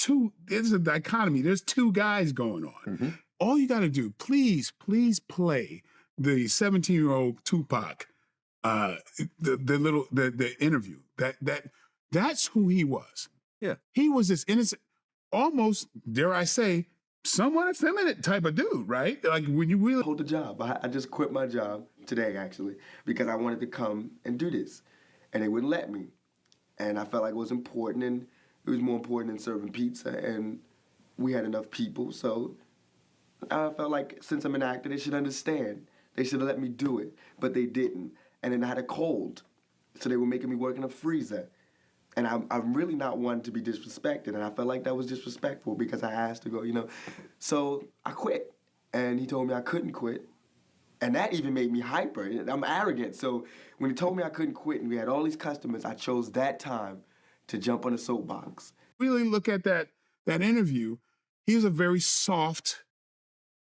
a dichotomy. There's 2 guys going on. Mm-hmm. All you got to do, please play the 17-year-old Tupac, the interview. That's who he was. Yeah. He was this innocent, almost, dare I say, somewhat effeminate type of dude, right? Like when you really hold the job. I just quit my job today, actually, because I wanted to come and do this, and they wouldn't let me. And I felt like it was important, and it was more important than serving pizza, and we had enough people, so I felt like since I'm an actor, they should understand They should have let me do it, but they didn't. And then I had a cold, so they were making me work in a freezer. And I'm really not one to be disrespected, and I felt like that was disrespectful because I asked to go, you know. So I quit, and he told me I couldn't quit. And that even made me hyper. I'm arrogant. So when he told me I couldn't quit and we had all these customers, I chose that time to jump on a soapbox. Really look at that interview. He was a very soft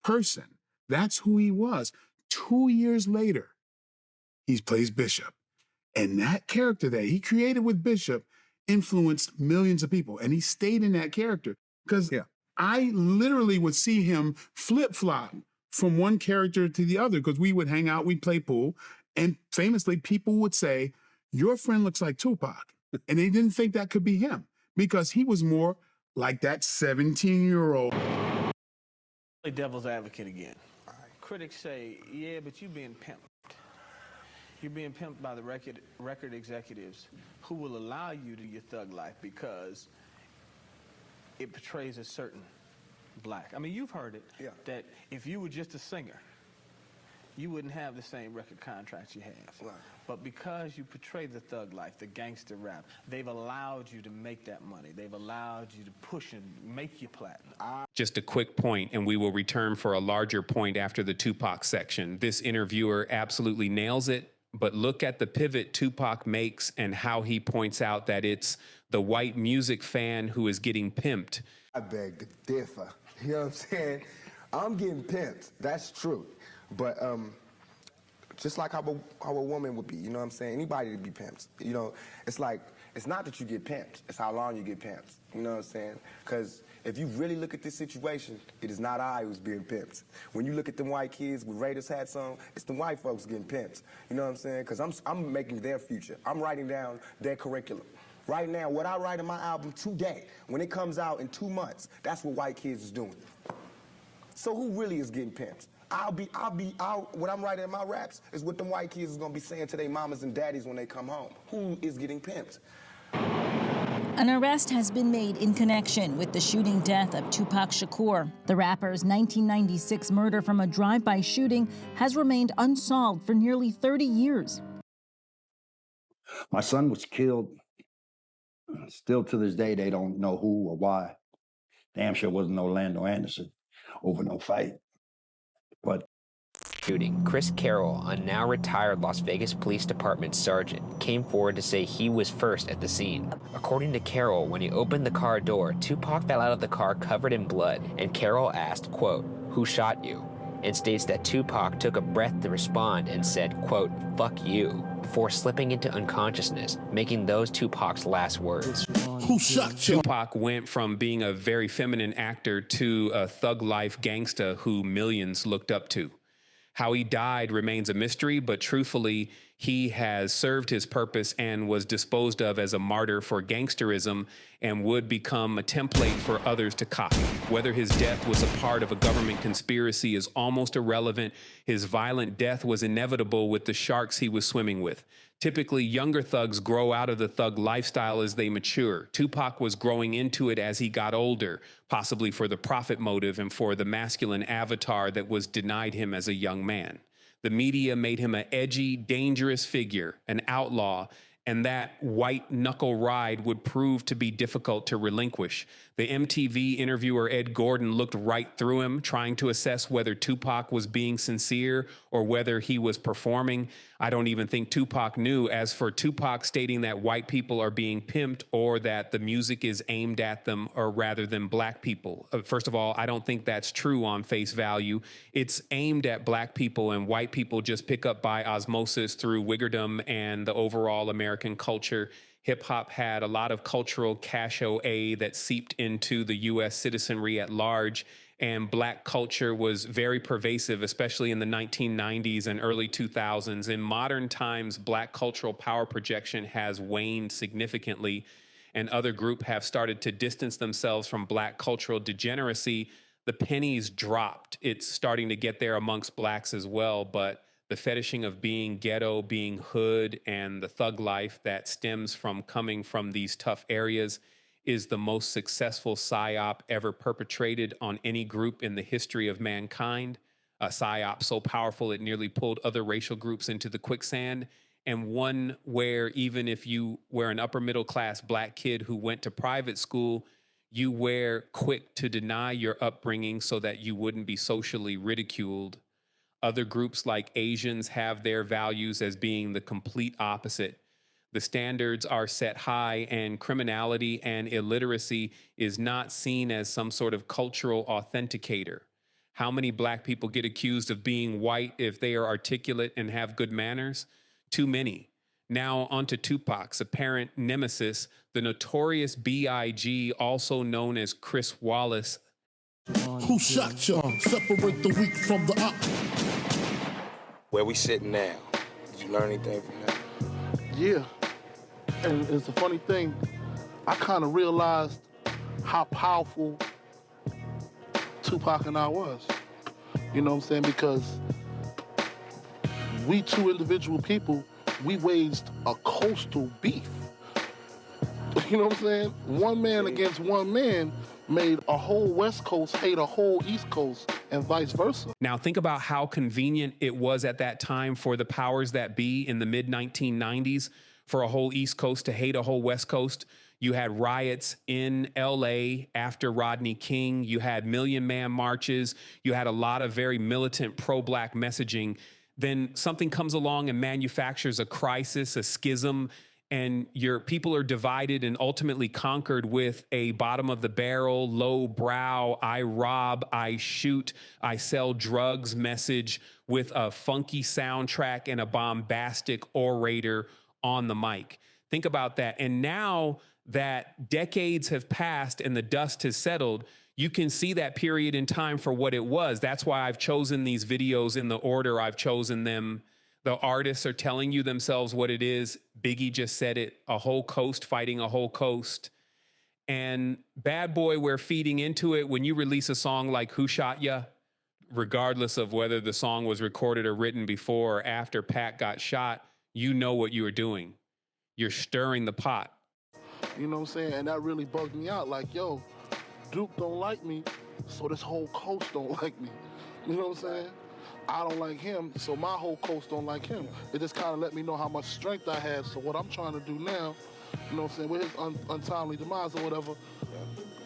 person. That's who he was. 2 years later, he plays Bishop. And that character that he created with Bishop influenced millions of people. And he stayed in that character. Because I literally would see him flip-flop from one character to the other, because we would hang out, we'd play pool, and famously people would say, your friend looks like Tupac. And they didn't think that could be him, because he was more like that 17-year-old. Play devil's advocate again. Critics say, yeah, but you're being pimped. You're being pimped by the record executives who will allow you to your thug life because it portrays a certain black. I mean, you've heard it, that if you were just a singer, you wouldn't have the same record contracts you have. Right. But because you portray the thug life, the gangster rap, they've allowed you to make that money. They've allowed you to push and make you platinum. Just a quick point, and we will return for a larger point after the Tupac section. This interviewer absolutely nails it, but look at the pivot Tupac makes and how he points out that it's the white music fan who is getting pimped. I beg to differ. You know what I'm saying? I'm getting pimped. That's true. But just like how a woman would be, you know what I'm saying? Anybody to be pimped. You know, it's like, it's not that you get pimped. It's how long you get pimped. You know what I'm saying? Because if you really look at this situation, it is not I who's being pimped. When you look at them white kids with Raiders hats on, it's the white folks getting pimped. You know what I'm saying? Because I'm making their future. I'm writing down their curriculum. Right now, what I write in my album today, when it comes out in 2 months, that's what white kids is doing. So who really is getting pimped? What I'm writing in my raps is what them white kids is gonna be saying to their mamas and daddies when they come home. Who is getting pimped? An arrest has been made in connection with the shooting death of Tupac Shakur. The rapper's 1996 murder from a drive-by shooting has remained unsolved for nearly 30 years. My son was killed. Still to this day, they don't know who or why. Damn sure wasn't Orlando Anderson over no fight. But shooting, Chris Carroll, a now retired Las Vegas Police Department sergeant, came forward to say he was first at the scene. According to Carroll, when he opened the car door, Tupac fell out of the car covered in blood, and Carroll asked, quote, "Who shot you?" and states that Tupac took a breath to respond and said, quote, "Fuck you," before slipping into unconsciousness, making those Tupac's last words. Who shot you? Tupac went from being a very feminine actor to a thug life gangsta who millions looked up to. How he died remains a mystery, but truthfully, he has served his purpose and was disposed of as a martyr for gangsterism and would become a template for others to copy. Whether his death was a part of a government conspiracy is almost irrelevant. His violent death was inevitable with the sharks he was swimming with. Typically, younger thugs grow out of the thug lifestyle as they mature. Tupac was growing into it as he got older, possibly for the profit motive and for the masculine avatar that was denied him as a young man. The media made him an edgy, dangerous figure, an outlaw, and that white knuckle ride would prove to be difficult to relinquish. The MTV interviewer Ed Gordon looked right through him, trying to assess whether Tupac was being sincere or whether he was performing. I don't even think Tupac knew. As for Tupac stating that white people are being pimped or that the music is aimed at them or rather than black people. First of all, I don't think that's true on face value. It's aimed at black people, and white people just pick up by osmosis through wiggerdom and the overall American culture. Hip hop had a lot of cultural cachet that seeped into the U.S. citizenry at large, and black culture was very pervasive, especially in the 1990s and early 2000s. In modern times, black cultural power projection has waned significantly, and other groups have started to distance themselves from black cultural degeneracy. The pennies dropped. It's starting to get there amongst blacks as well, but the fetishing of being ghetto, being hood, and the thug life that stems from coming from these tough areas is the most successful psyop ever perpetrated on any group in the history of mankind. a psyop so powerful it nearly pulled other racial groups into the quicksand, and one where even if you were an upper middle class black kid who went to private school, you were quick to deny your upbringing so that you wouldn't be socially ridiculed. Other groups like Asians have their values as being the complete opposite. The standards are set high, and criminality and illiteracy is not seen as some sort of cultural authenticator. How many black people get accused of being white if they are articulate and have good manners? Too many. Now onto Tupac's apparent nemesis, the notorious B.I.G., also known as Chris Wallace. Who shot y'all? Separate the weak from the up. Where we sitting now? Did you learn anything from that? Yeah. And it's a funny thing. I kind of realized how powerful Tupac and I was. You know what I'm saying? Because we two individual people, we waged a coastal beef. You know what I'm saying? One man against one man made a whole West Coast hate a whole East Coast and vice versa. Now think about how convenient it was at that time for the powers that be in the mid-1990s for a whole East Coast to hate a whole West Coast. You had riots in LA after Rodney King. You had Million Man marches. You had a lot of very militant pro-black messaging. Then something comes along and manufactures a crisis, a schism, and your people are divided and ultimately conquered with a bottom of the barrel, low brow, I rob, I shoot, I sell drugs message with a funky soundtrack and a bombastic orator on the mic. Think about that. And now that decades have passed and the dust has settled, you can see that period in time for what it was. That's why I've chosen these videos in the order I've chosen them. The artists are telling you themselves what it is. Biggie just said it, a whole coast fighting a whole coast. And Bad Boy, we're feeding into it. When you release a song like Who Shot Ya, regardless of whether the song was recorded or written before or after Pac got shot, you know what you are doing. You're stirring the pot. You know what I'm saying? And that really bugged me out. Like, yo, Duke don't like me, so this whole coast don't like me. You know what I'm saying? I don't like him, so my whole coast don't like him. It just kind of let me know how much strength I had. So what I'm trying to do now, you know what I'm saying, with his untimely demise or whatever,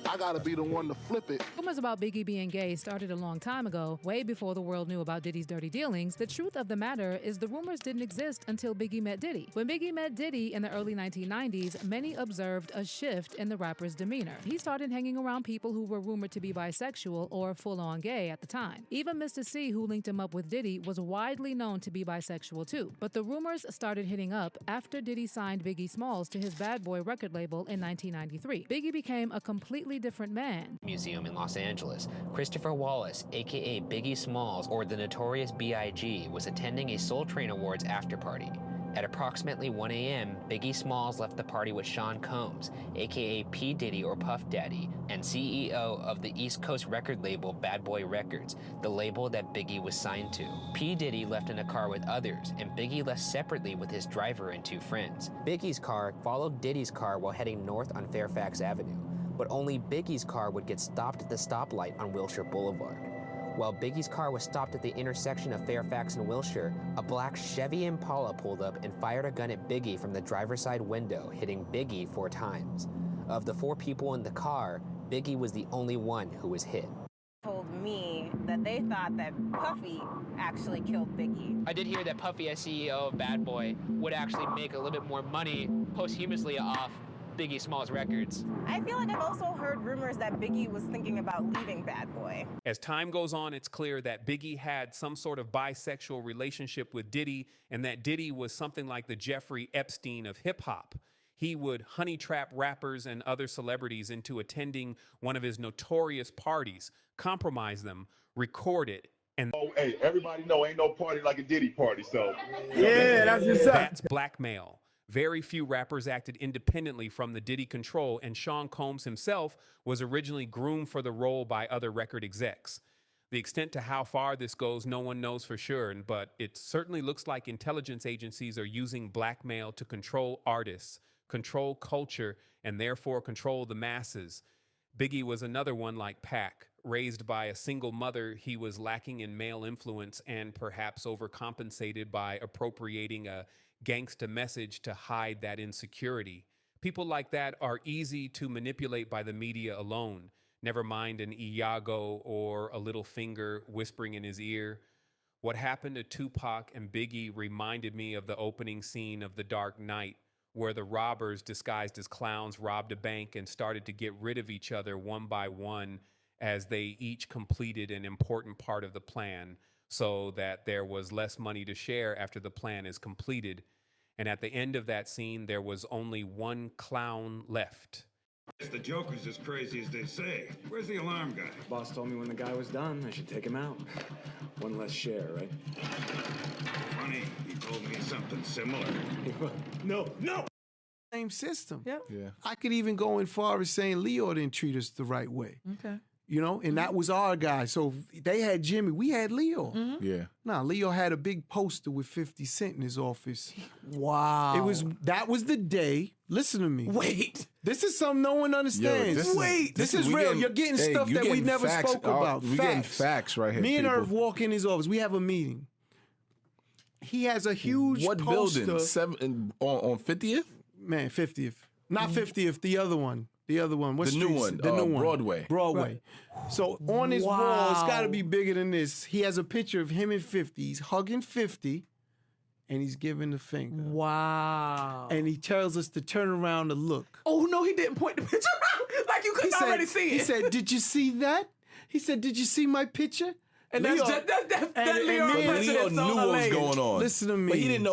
I gotta be the one to flip it. Rumors about Biggie being gay started a long time ago, way before the world knew about Diddy's dirty dealings. The truth of the matter is the rumors didn't exist until Biggie met Diddy. When Biggie met Diddy in the early 1990s, many observed a shift in the rapper's demeanor. He started hanging around people who were rumored to be bisexual or full-on gay at the time. Even Mr. C, who linked him up with Diddy, was widely known to be bisexual too. But the rumors started hitting up after Diddy signed Biggie Smalls to his Bad Boy record label in 1993. Biggie became a completely different man. Museum in Los Angeles, Christopher Wallace, aka Biggie Smalls, or the notorious B.I.G., was attending a Soul Train Awards after party. At approximately 1 a.m., Biggie Smalls left the party with Sean Combs, aka P. Diddy or Puff Daddy, and CEO of the East Coast record label Bad Boy Records, the label that Biggie was signed to. P. Diddy left in a car with others, and Biggie left separately with his driver and two friends. Biggie's car followed Diddy's car while heading north on Fairfax Avenue, but only Biggie's car would get stopped at the stoplight on Wilshire Boulevard. While Biggie's car was stopped at the intersection of Fairfax and Wilshire, a black Chevy Impala pulled up and fired a gun at Biggie from the driver's side window, hitting Biggie 4 times. Of the 4 people in the car, Biggie was the only one who was hit. Told me that they thought that Puffy actually killed Biggie. I did hear that Puffy, as CEO of Bad Boy, would actually make a little bit more money posthumously off Biggie Smalls records. I feel like I've also heard rumors that Biggie was thinking about leaving Bad Boy. As time goes on, it's clear that Biggie had some sort of bisexual relationship with Diddy, and that Diddy was something like the Jeffrey Epstein of hip hop. He would honey trap rappers and other celebrities into attending one of his notorious parties, compromise them, record it, and hey, everybody know ain't no party like a Diddy party, so yeah, that's what's up. That's blackmail. Very few rappers acted independently from the Diddy control, and Sean Combs himself was originally groomed for the role by other record execs. The extent to how far this goes, no one knows for sure, but it certainly looks like intelligence agencies are using blackmail to control artists, control culture, and therefore control the masses. Biggie was another one like Pac, Raised by a single mother, he was lacking in male influence and perhaps overcompensated by appropriating a gangsta message to hide that insecurity. People like that are easy to manipulate by the media alone, never mind an Iago or a little finger whispering in his ear. What happened to Tupac and Biggie reminded me of the opening scene of The Dark Knight, where the robbers disguised as clowns robbed a bank and started to get rid of each other one by one as they each completed an important part of the plan so that there was less money to share after the plan is completed. And at the end of that scene, there was only one clown left. The Joker's as crazy as they say. Where's the alarm guy? Boss told me when the guy was done, I should take him out. One less share, right? Funny, he told me something similar. No! Same system. Yep. Yeah. I could even go as far as saying Leo didn't treat us the right way. Okay. You know, and that was our guy. So they had Jimmy, we had Leo. Yeah. Nah, Leo had a big poster with 50 Cent in his office. Wow. That was the day. Listen to me. Wait. This is something no one understands. This is we real. getting- You're getting hey, stuff you that we getting never facts. spoke about. We getting facts right here. Me and people. Irv walk in his office. We have a meeting. He has a huge What poster. building? On 50th? Man, 50th. Not 50th, the other one. The other one. What The new street is one, it? The new one. Broadway. Broadway. So on his wall, it's got to be bigger than this. He has a picture of him and 50. He's hugging 50, and he's giving the finger. Wow. And he tells us to turn around to look. Oh, no, he didn't point the picture out. Like you could already see it. He said, "Did you see that?" He said, "Did you see my picture?" And Leo- that and Leo me and- Leo knew what was going on. Listen to me. But he didn't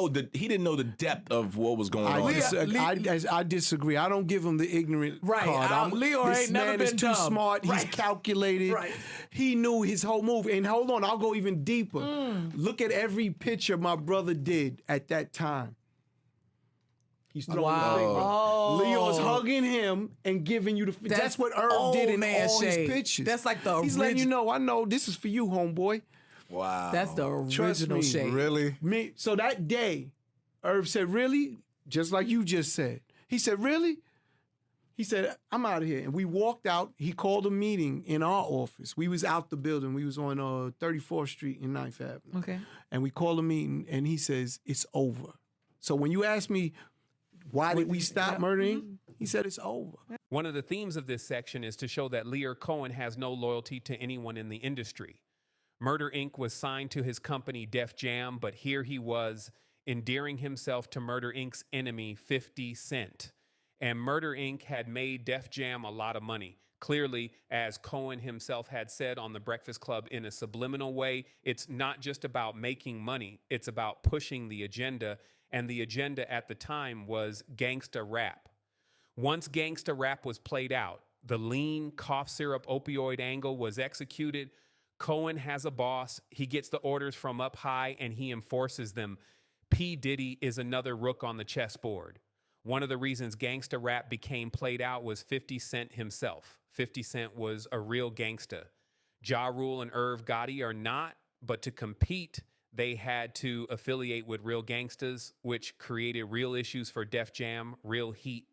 know the depth of what was going on. I disagree. I don't give him the ignorant Right. card. Leo this ain't never man is been too dumb. smart. He's Right. calculated. Right. He knew his whole move. And hold on, I'll go even deeper. Look at every picture my brother did at that time. He's throwing Wow. the finger. Oh. Leo's hugging him and giving you the finger. That's what Irv old did in man all shade. his pictures. That's like the He's letting you know, I know this is for you, homeboy. Wow. That's the Trust original me. shade. Really? So that day, Irv said, "Really?" Just like you just said. He said, "Really?" He said, "I'm out of here." And we walked out. He called a meeting in our office. We was out the building. We was on 34th Street and 9th Avenue. Okay. And we called a meeting, and he says, "It's over." So when you ask me, why did we stop murdering? He said, "It's over." One of the themes of this section is to show that Lear Cohen has no loyalty to anyone in the industry. Murder Inc. was signed to his company Def Jam, but here he was endearing himself to Murder Inc.'s enemy, 50 Cent. And Murder Inc. had made Def Jam a lot of money. Clearly, as Cohen himself had said on The Breakfast Club in a subliminal way, it's not just about making money, it's about pushing the agenda. And the agenda at the time was gangsta rap. Once gangsta rap was played out, the lean cough syrup opioid angle was executed. Cohen has a boss. He gets the orders from up high and he enforces them. P. Diddy is another rook on the chessboard. One of the reasons gangsta rap became played out was 50 Cent himself. 50 Cent was a real gangsta. Ja Rule and Irv Gotti are not, but to compete, they had to affiliate with real gangstas, which created real issues for Def Jam, real heat.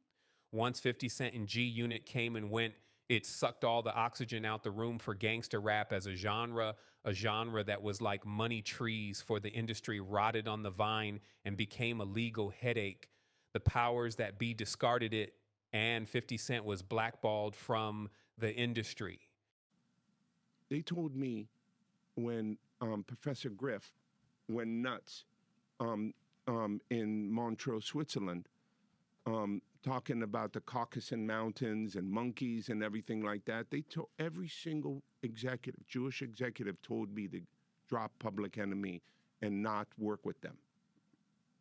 Once 50 Cent and G Unit came and went, it sucked all the oxygen out the room for gangster rap as a genre that was like money trees for the industry rotted on the vine and became a legal headache. The powers that be discarded it, and 50 Cent was blackballed from the industry. They told me when Professor Griff went nuts in Montreux, Switzerland, talking about the Caucasus Mountains and monkeys and everything like that. They told every single executive, Jewish executive, told me to drop Public Enemy and not work with them.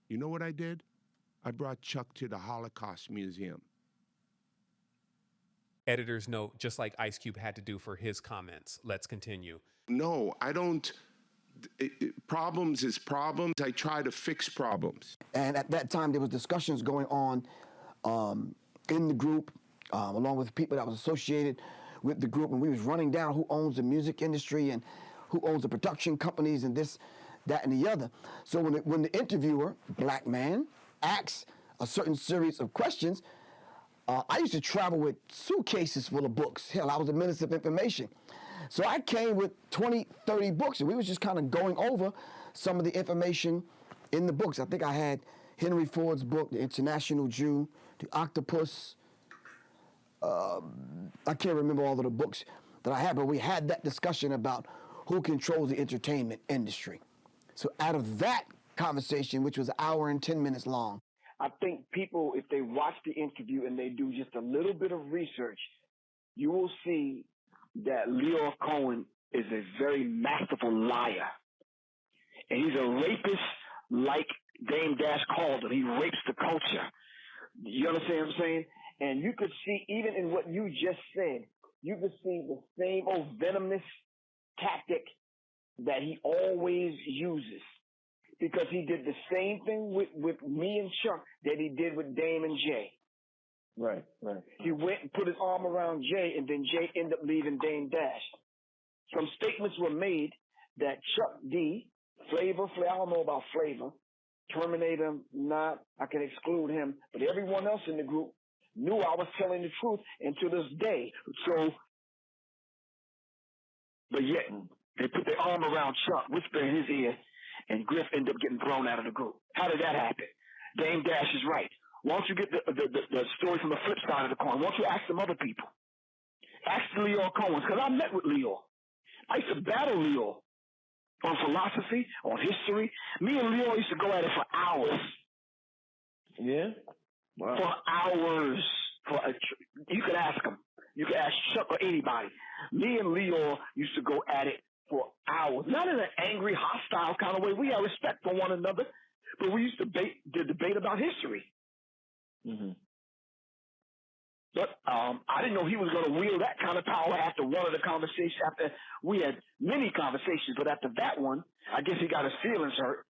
You know what I did? I brought Chuck to the Holocaust Museum. Editor's note, just like Ice Cube had to do for his comments. Let's continue. No, I don't. Problems is problems. I try to fix problems. And at that time, there was discussions going on in the group, along with people that was associated with the group, and we was running down who owns the music industry and who owns the production companies and this, that, and the other. So when the interviewer, black man, asks a certain series of questions, I used to travel with suitcases full of books. Hell, I was a minister of information. So I came with 20, 30 books, and we was just kind of going over some of the information in the books. I think I had Henry Ford's book, The International Jew, The Octopus. I can't remember all of the books that I had, but we had that discussion about who controls the entertainment industry. So out of that conversation, which was an hour and 10 minutes long, I think people, if they watch the interview and they do just a little bit of research, you will see that Lyor Cohen is a very masterful liar. And he's a rapist like Dame Dash called him. He rapes the culture. You understand what I'm saying? And you could see, even in what you just said, you could see the same old venomous tactic that he always uses. Because he did the same thing with me and Chuck that he did with Dame and Jay. Right. He went and put his arm around Jay, and then Jay ended up leaving Dame Dash. Some statements were made that Chuck D, Flavor, I don't know about Flavor, Terminator, not, I can exclude him, but everyone else in the group knew I was telling the truth, and to this day. So, but yet, they put their arm around Chuck, whisper in his ear, and Griff ended up getting thrown out of the group. How did that happen? Dame Dash is right. Why don't you get the story from the flip side of the coin? Why don't you ask some other people? Ask the Lyor Cohens, because I met with Lyor. I used to battle Lyor on philosophy, on history. Me and Lyor used to go at it for hours. Yeah? Wow. For hours. You could ask him. You could ask Chuck or anybody. Me and Lyor used to go at it for hours. Not in an angry, hostile kind of way. We had respect for one another, but we used to debate about history. Mm-hmm. But I didn't know he was going to wield that kind of power after one of the conversations. After we had many conversations, but after that one, I guess he got his feelings hurt.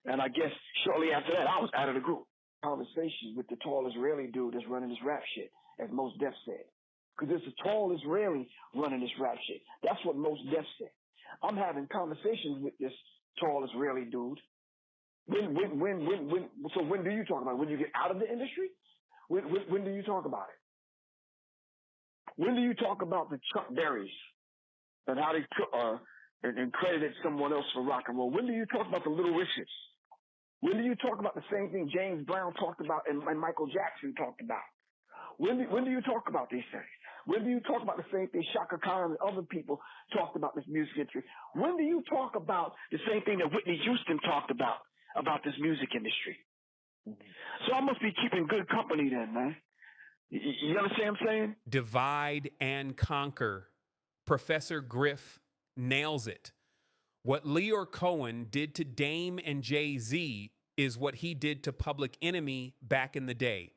And I guess shortly after that, I was out of the group. Conversation with the tall Israeli dude that's running this rap shit, as Mos Def said. Because it's a tall Israeli running this rap shit. That's what Mos Def said. I'm having conversations with this tall Israeli dude. So when do you talk about it? When you get out of the industry? When do you talk about it? When do you talk about the Chuck Berrys and how they took and credited someone else for rock and roll? When do you talk about the Little Richards? When do you talk about the same thing James Brown talked about and Michael Jackson talked about? When do you talk about these things? When do you talk about the same thing Shaka Khan and other people talked about this music industry? When do you talk about the same thing that Whitney Houston talked about this music industry? So I must be keeping good company then, man. You understand what I'm saying? Divide and conquer. Professor Griff nails it. What Lyor Cohen did to Dame and Jay-Z is what he did to Public Enemy back in the day.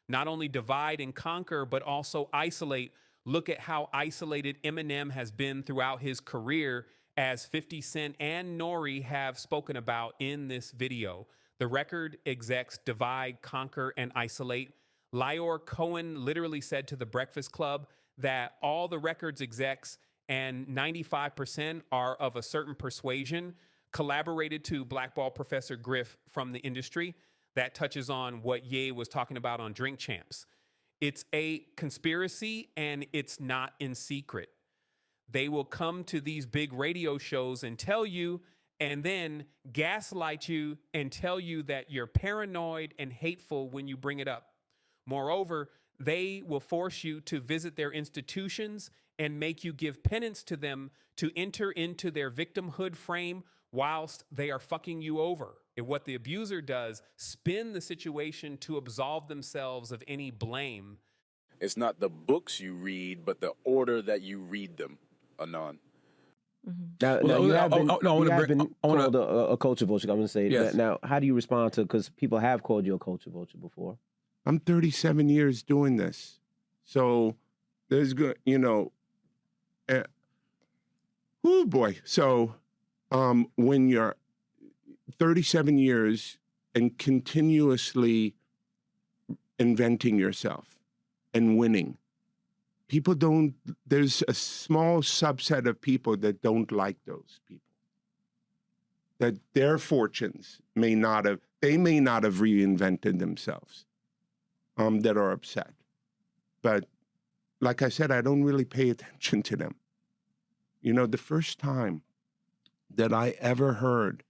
Not only divide and conquer, but also isolate. Look at how isolated Eminem has been throughout his career, as 50 Cent and Nori have spoken about in this video. The record execs divide, conquer, and isolate. Lyor Cohen literally said to The Breakfast Club that all the records execs and 95% are of a certain persuasion, collaborated to blackball Professor Griff from the industry. That touches on what Ye was talking about on Drink Champs. It's a conspiracy, and it's not in secret. They will come to these big radio shows and tell you, and then gaslight you and tell you that you're paranoid and hateful when you bring it up. Moreover, they will force you to visit their institutions and make you give penance to them to enter into their victimhood frame whilst they are fucking you over. And what the abuser does, spin the situation to absolve themselves of any blame. It's not the books you read, but the order that you read them, Anon. Now you have been, called a culture vulture. I'm going to say that. Now, how do you respond to, because people have called you a culture vulture before? I'm 37 years doing this. So there's good, oh boy. So when you're 37 years and continuously inventing yourself and winning, there's a small subset of people that don't like those people. That their fortunes may not have reinvented themselves, that are upset. But like I said, I don't really pay attention to them. You know, the first time that I ever heard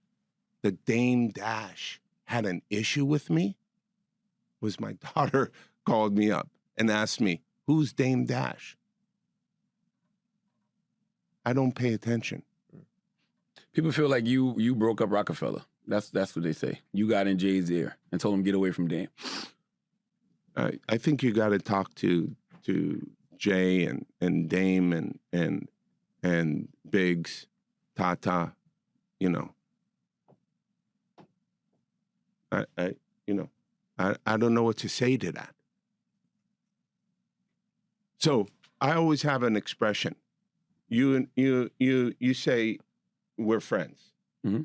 that Dame Dash had an issue with me was my daughter called me up and asked me, who's Dame Dash? I don't pay attention. People feel like you broke up Rockefeller. That's what they say. You got in Jay's ear and told him get away from Dame. I think you got to talk to Jay and Dame and Biggs, Tata, you know. I don't know what to say to that. So I always have an expression. You say we're friends. Mm-hmm.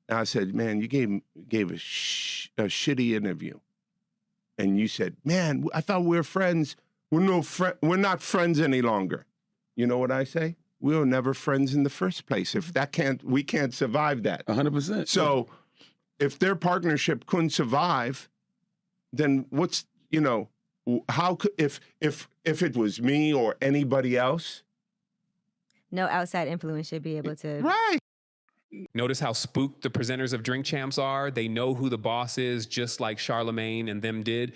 And I said, man, you gave a shitty interview. And you said, man, I thought we were friends. We're not friends any longer. You know what I say? We were never friends in the first place. If we can't survive that. 100%. So if their partnership couldn't survive, then what's, you know, how could, if it was me or anybody else? No outside influence should be able to. Right. Notice how spooked the presenters of Drink Champs are. They know who the boss is, just like Charlemagne and them did.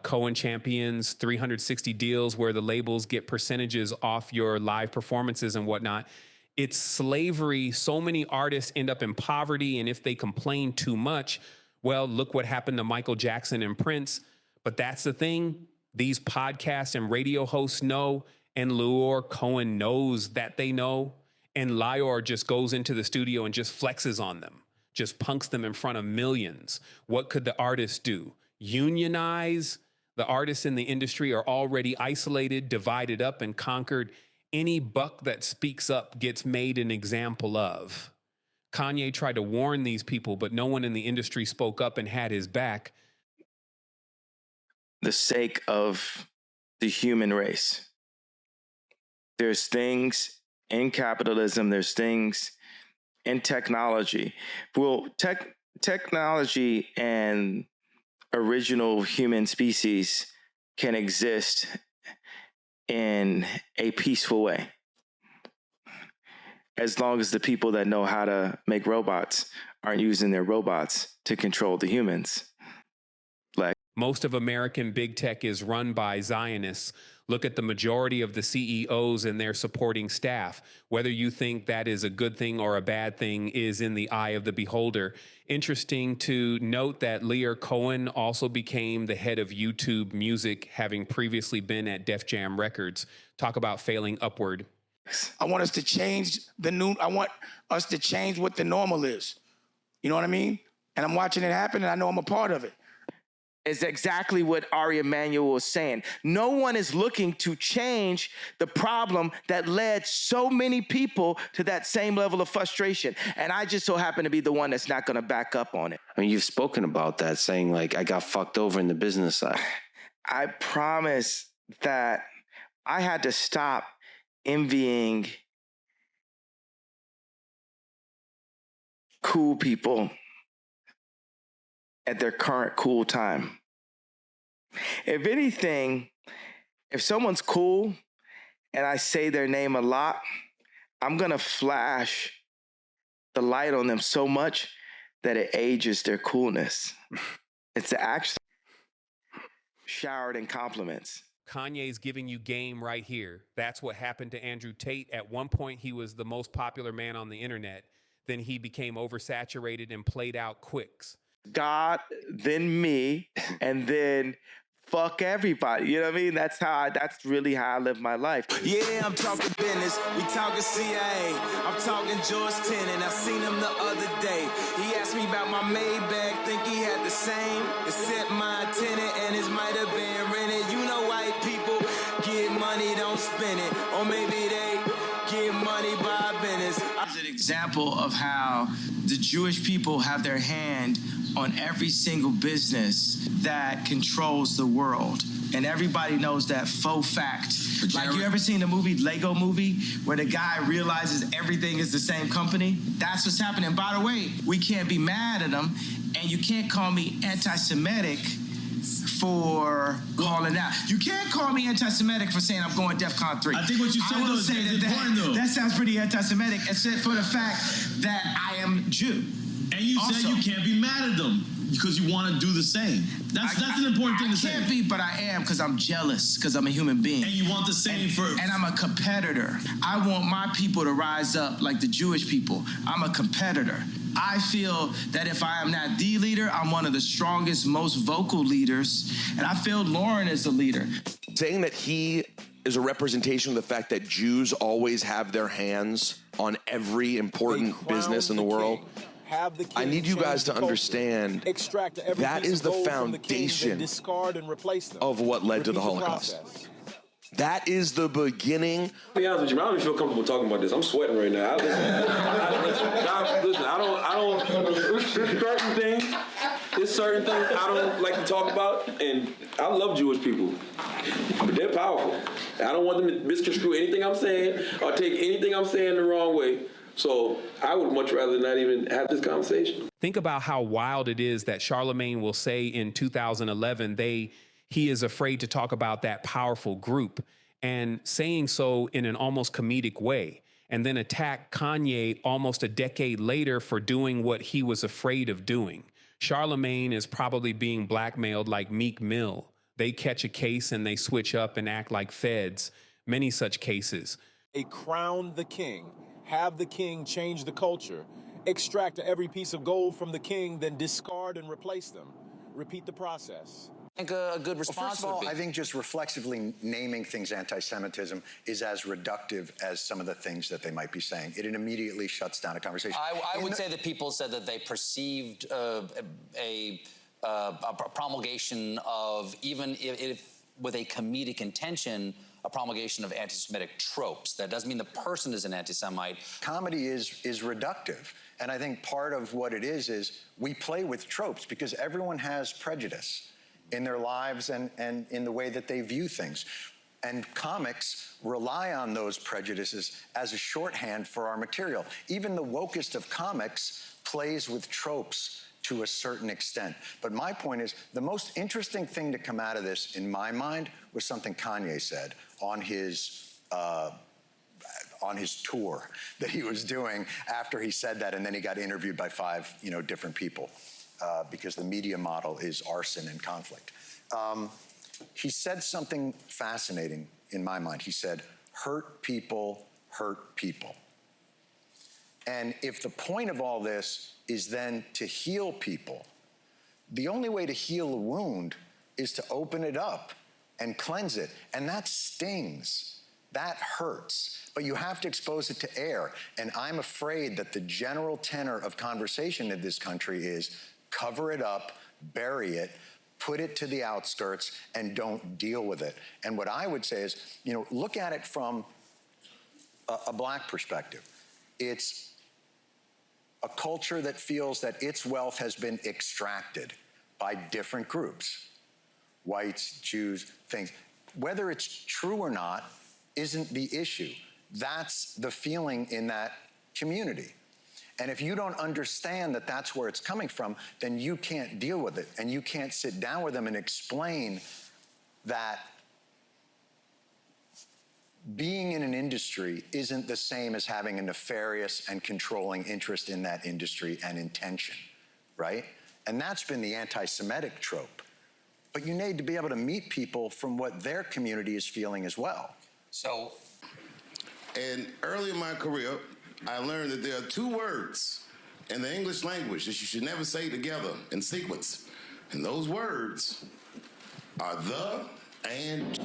Cohen champions 360 deals where the labels get percentages off your live performances and whatnot. It's slavery. So many artists end up in poverty, and if they complain too much, well, look what happened to Michael Jackson and Prince. But that's the thing. These podcasts and radio hosts know, and Leor Cohen knows that they know. And Lior just goes into the studio and just flexes on them, just punks them in front of millions. What could the artists do? Unionize? The artists in the industry are already isolated, divided up, and conquered. Any buck that speaks up gets made an example of. Kanye tried to warn these people, but no one in the industry spoke up and had his back. The sake of the human race. There's things in capitalism, there's things in technology. Well, technology and original human species can exist in a peaceful way, as long as the people that know how to make robots aren't using their robots to control the humans. Like, most of American big tech is run by Zionists. Look at the majority of the CEOs and their supporting staff. Whether you think that is a good thing or a bad thing is in the eye of the beholder. Interesting to note that Leor Cohen also became the head of YouTube Music, having previously been at Def Jam Records. Talk about failing upward. I want us to change I want us to change what the normal is. You know what I mean? And I'm watching it happen, and I know I'm a part of it. Is exactly what Ari Emanuel was saying. No one is looking to change the problem that led so many people to that same level of frustration. And I just so happen to be the one that's not going to back up on it. I mean, you've spoken about that, saying like, I got fucked over in the business side. I promise that I had to stop envying cool people at their current cool time. If anything, if someone's cool and I say their name a lot, I'm going to flash the light on them so much that it ages their coolness. It's actually showered in compliments. Kanye's giving you game right here. That's what happened to Andrew Tate. At one point, he was the most popular man on the internet. Then he became oversaturated and played out quicks. God, then me, and then fuck everybody. You know what I mean? That's really how I live my life. Yeah, I'm talking business. We talking CIA. I'm talking George Tenet. I seen him the other day. He asked me about my Maybach. Think he had the same, except my tenant, and his might have been rented. You know, white people get money, don't spend it, or maybe they get money by business. It's an example of how the Jewish people have their hand on every single business that controls the world. And everybody knows that faux fact. Like, you ever seen the movie, Lego Movie, where the guy realizes everything is the same company? That's what's happening. By the way, we can't be mad at them, and you can't call me anti-Semitic for calling out. You can't call me anti-Semitic for saying I'm going DEFCON 3. I think what you said though is important though. That sounds pretty anti-Semitic, except for the fact that I am Jew. And you said you can't be mad at them because you want to do the same. That's an important thing to say. I can't be, but I am because I'm jealous, because I'm a human being. And you want the same for... And I'm a competitor. I want my people to rise up like the Jewish people. I'm a competitor. I feel that if I am not the leader, I'm one of the strongest, most vocal leaders. And I feel Lauren is the leader. Saying that he is a representation of the fact that Jews always have their hands on every important business in the world. I need you guys to understand that is the foundation of what led to the Holocaust. That is the beginning. To be honest with you, I don't even feel comfortable talking about this. I'm sweating right now. There's certain things I don't like to talk about, and I love Jewish people, but they're powerful. I don't want them to misconstrue anything I'm saying or take anything I'm saying the wrong way. So I would much rather not even have this conversation. Think about how wild it is that Charlemagne will say in 2011 he is afraid to talk about that powerful group, and saying so in an almost comedic way, and then attack Kanye almost a decade later for doing what he was afraid of doing. Charlemagne is probably being blackmailed like Meek Mill. They catch a case and they switch up and act like feds. Many such cases. Crown the king. Have the king change the culture. Extract every piece of gold from the king, then discard and replace them. Repeat the process. I think a good response first of all, would be. I think just reflexively naming things anti-Semitism is as reductive as some of the things that they might be saying. It immediately shuts down a conversation. I would say that people said that they perceived a promulgation of, even if with a comedic intention, a promulgation of anti-Semitic tropes. That doesn't mean the person is an anti-Semite. Comedy is reductive. And I think part of what it is we play with tropes because everyone has prejudice in their lives and in the way that they view things. And comics rely on those prejudices as a shorthand for our material. Even the wokest of comics plays with tropes to a certain extent. But my point is, the most interesting thing to come out of this, in my mind, was something Kanye said on his tour that he was doing after he said that, and then he got interviewed by 5, different people because the media model is arson and conflict. He said something fascinating in my mind. He said, hurt people hurt people. And if the point of all this is then to heal people, the only way to heal a wound is to open it up and cleanse it. And that stings. That hurts. But you have to expose it to air. And I'm afraid that the general tenor of conversation in this country is cover it up, bury it, put it to the outskirts, and don't deal with it. And what I would say is, look at it from a black perspective. It's a culture that feels that its wealth has been extracted by different groups, whites, Jews, things. Whether it's true or not isn't the issue. That's the feeling in that community. And if you don't understand that that's where it's coming from, then you can't deal with it. And you can't sit down with them and explain that being in an industry isn't the same as having a nefarious and controlling interest in that industry and intention, right? And that's been the anti-Semitic trope. But you need to be able to meet people from what their community is feeling as well. So, and early in my career, I learned that there are 2 words in the English language that you should never say together in sequence. And those words are the and.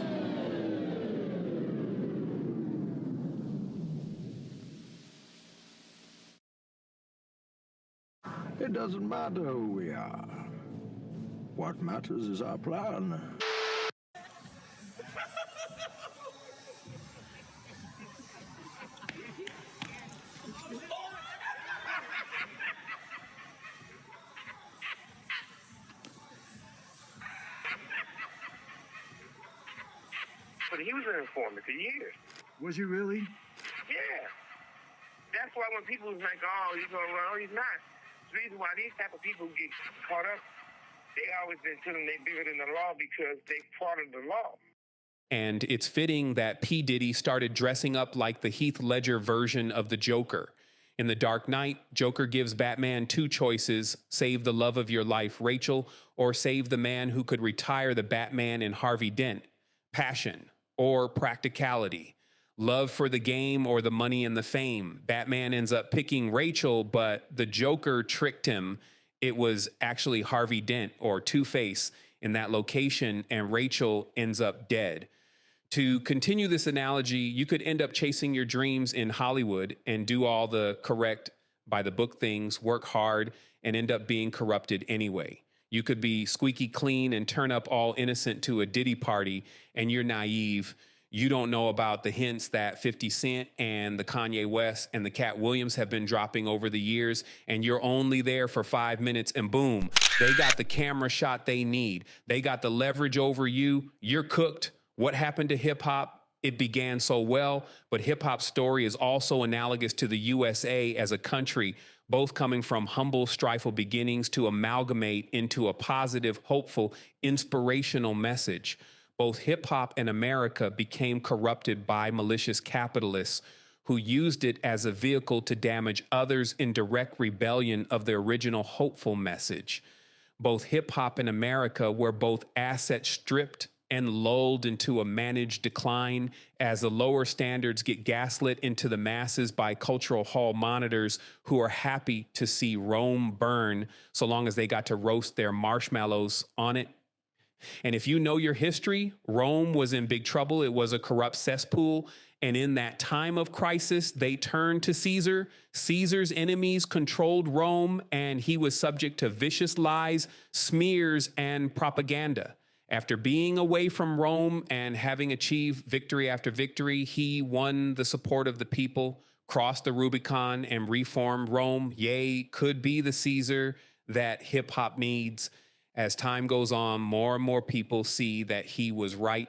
It doesn't matter who we are. What matters is our plan. But he was an informant for years. Was he really? Yeah. That's why when people was like, oh, he's going to run, oh, he's not. The reason why these type of people get caught up They always been telling they bigger than the law because they part of the law. And it's fitting that P. Diddy started dressing up like the Heath Ledger version of the Joker. In The Dark Knight, Joker gives Batman two choices: save the love of your life, Rachel, or save the man who could retire the Batman in Harvey Dent. Passion or practicality. Love for the game or the money and the fame. Batman ends up picking Rachel, but the Joker tricked him. It was actually Harvey Dent or Two-Face in that location, and Rachel ends up dead. To continue this analogy, you could end up chasing your dreams in Hollywood and do all the correct by the book things, work hard, and end up being corrupted anyway. You could be squeaky clean and turn up all innocent to a Diddy party, and you're naive. You don't know about the hints that 50 Cent and the Kanye West and the Cat Williams have been dropping over the years, and you're only there for 5 minutes, and boom, they got the camera shot they need. They got the leverage over you. You're cooked. What happened to hip hop? It began so well, but hip hop's story is also analogous to the USA as a country, both coming from humble, strifeful beginnings to amalgamate into a positive, hopeful, inspirational message. Both hip hop and America became corrupted by malicious capitalists who used it as a vehicle to damage others in direct rebellion of the original hopeful message. Both hip hop and America were both assets stripped and lulled into a managed decline as the lower standards get gaslit into the masses by cultural hall monitors who are happy to see Rome burn so long as they got to roast their marshmallows on it. And if you know your history, Rome was in big trouble. It was a corrupt cesspool. And in that time of crisis, they turned to Caesar. Caesar's enemies controlled Rome, and he was subject to vicious lies, smears, and propaganda. After being away from Rome and having achieved victory after victory, he won the support of the people, crossed the Rubicon, and reformed Rome. Yea, could be the Caesar that hip hop needs. As time goes on, more and more people see that he was right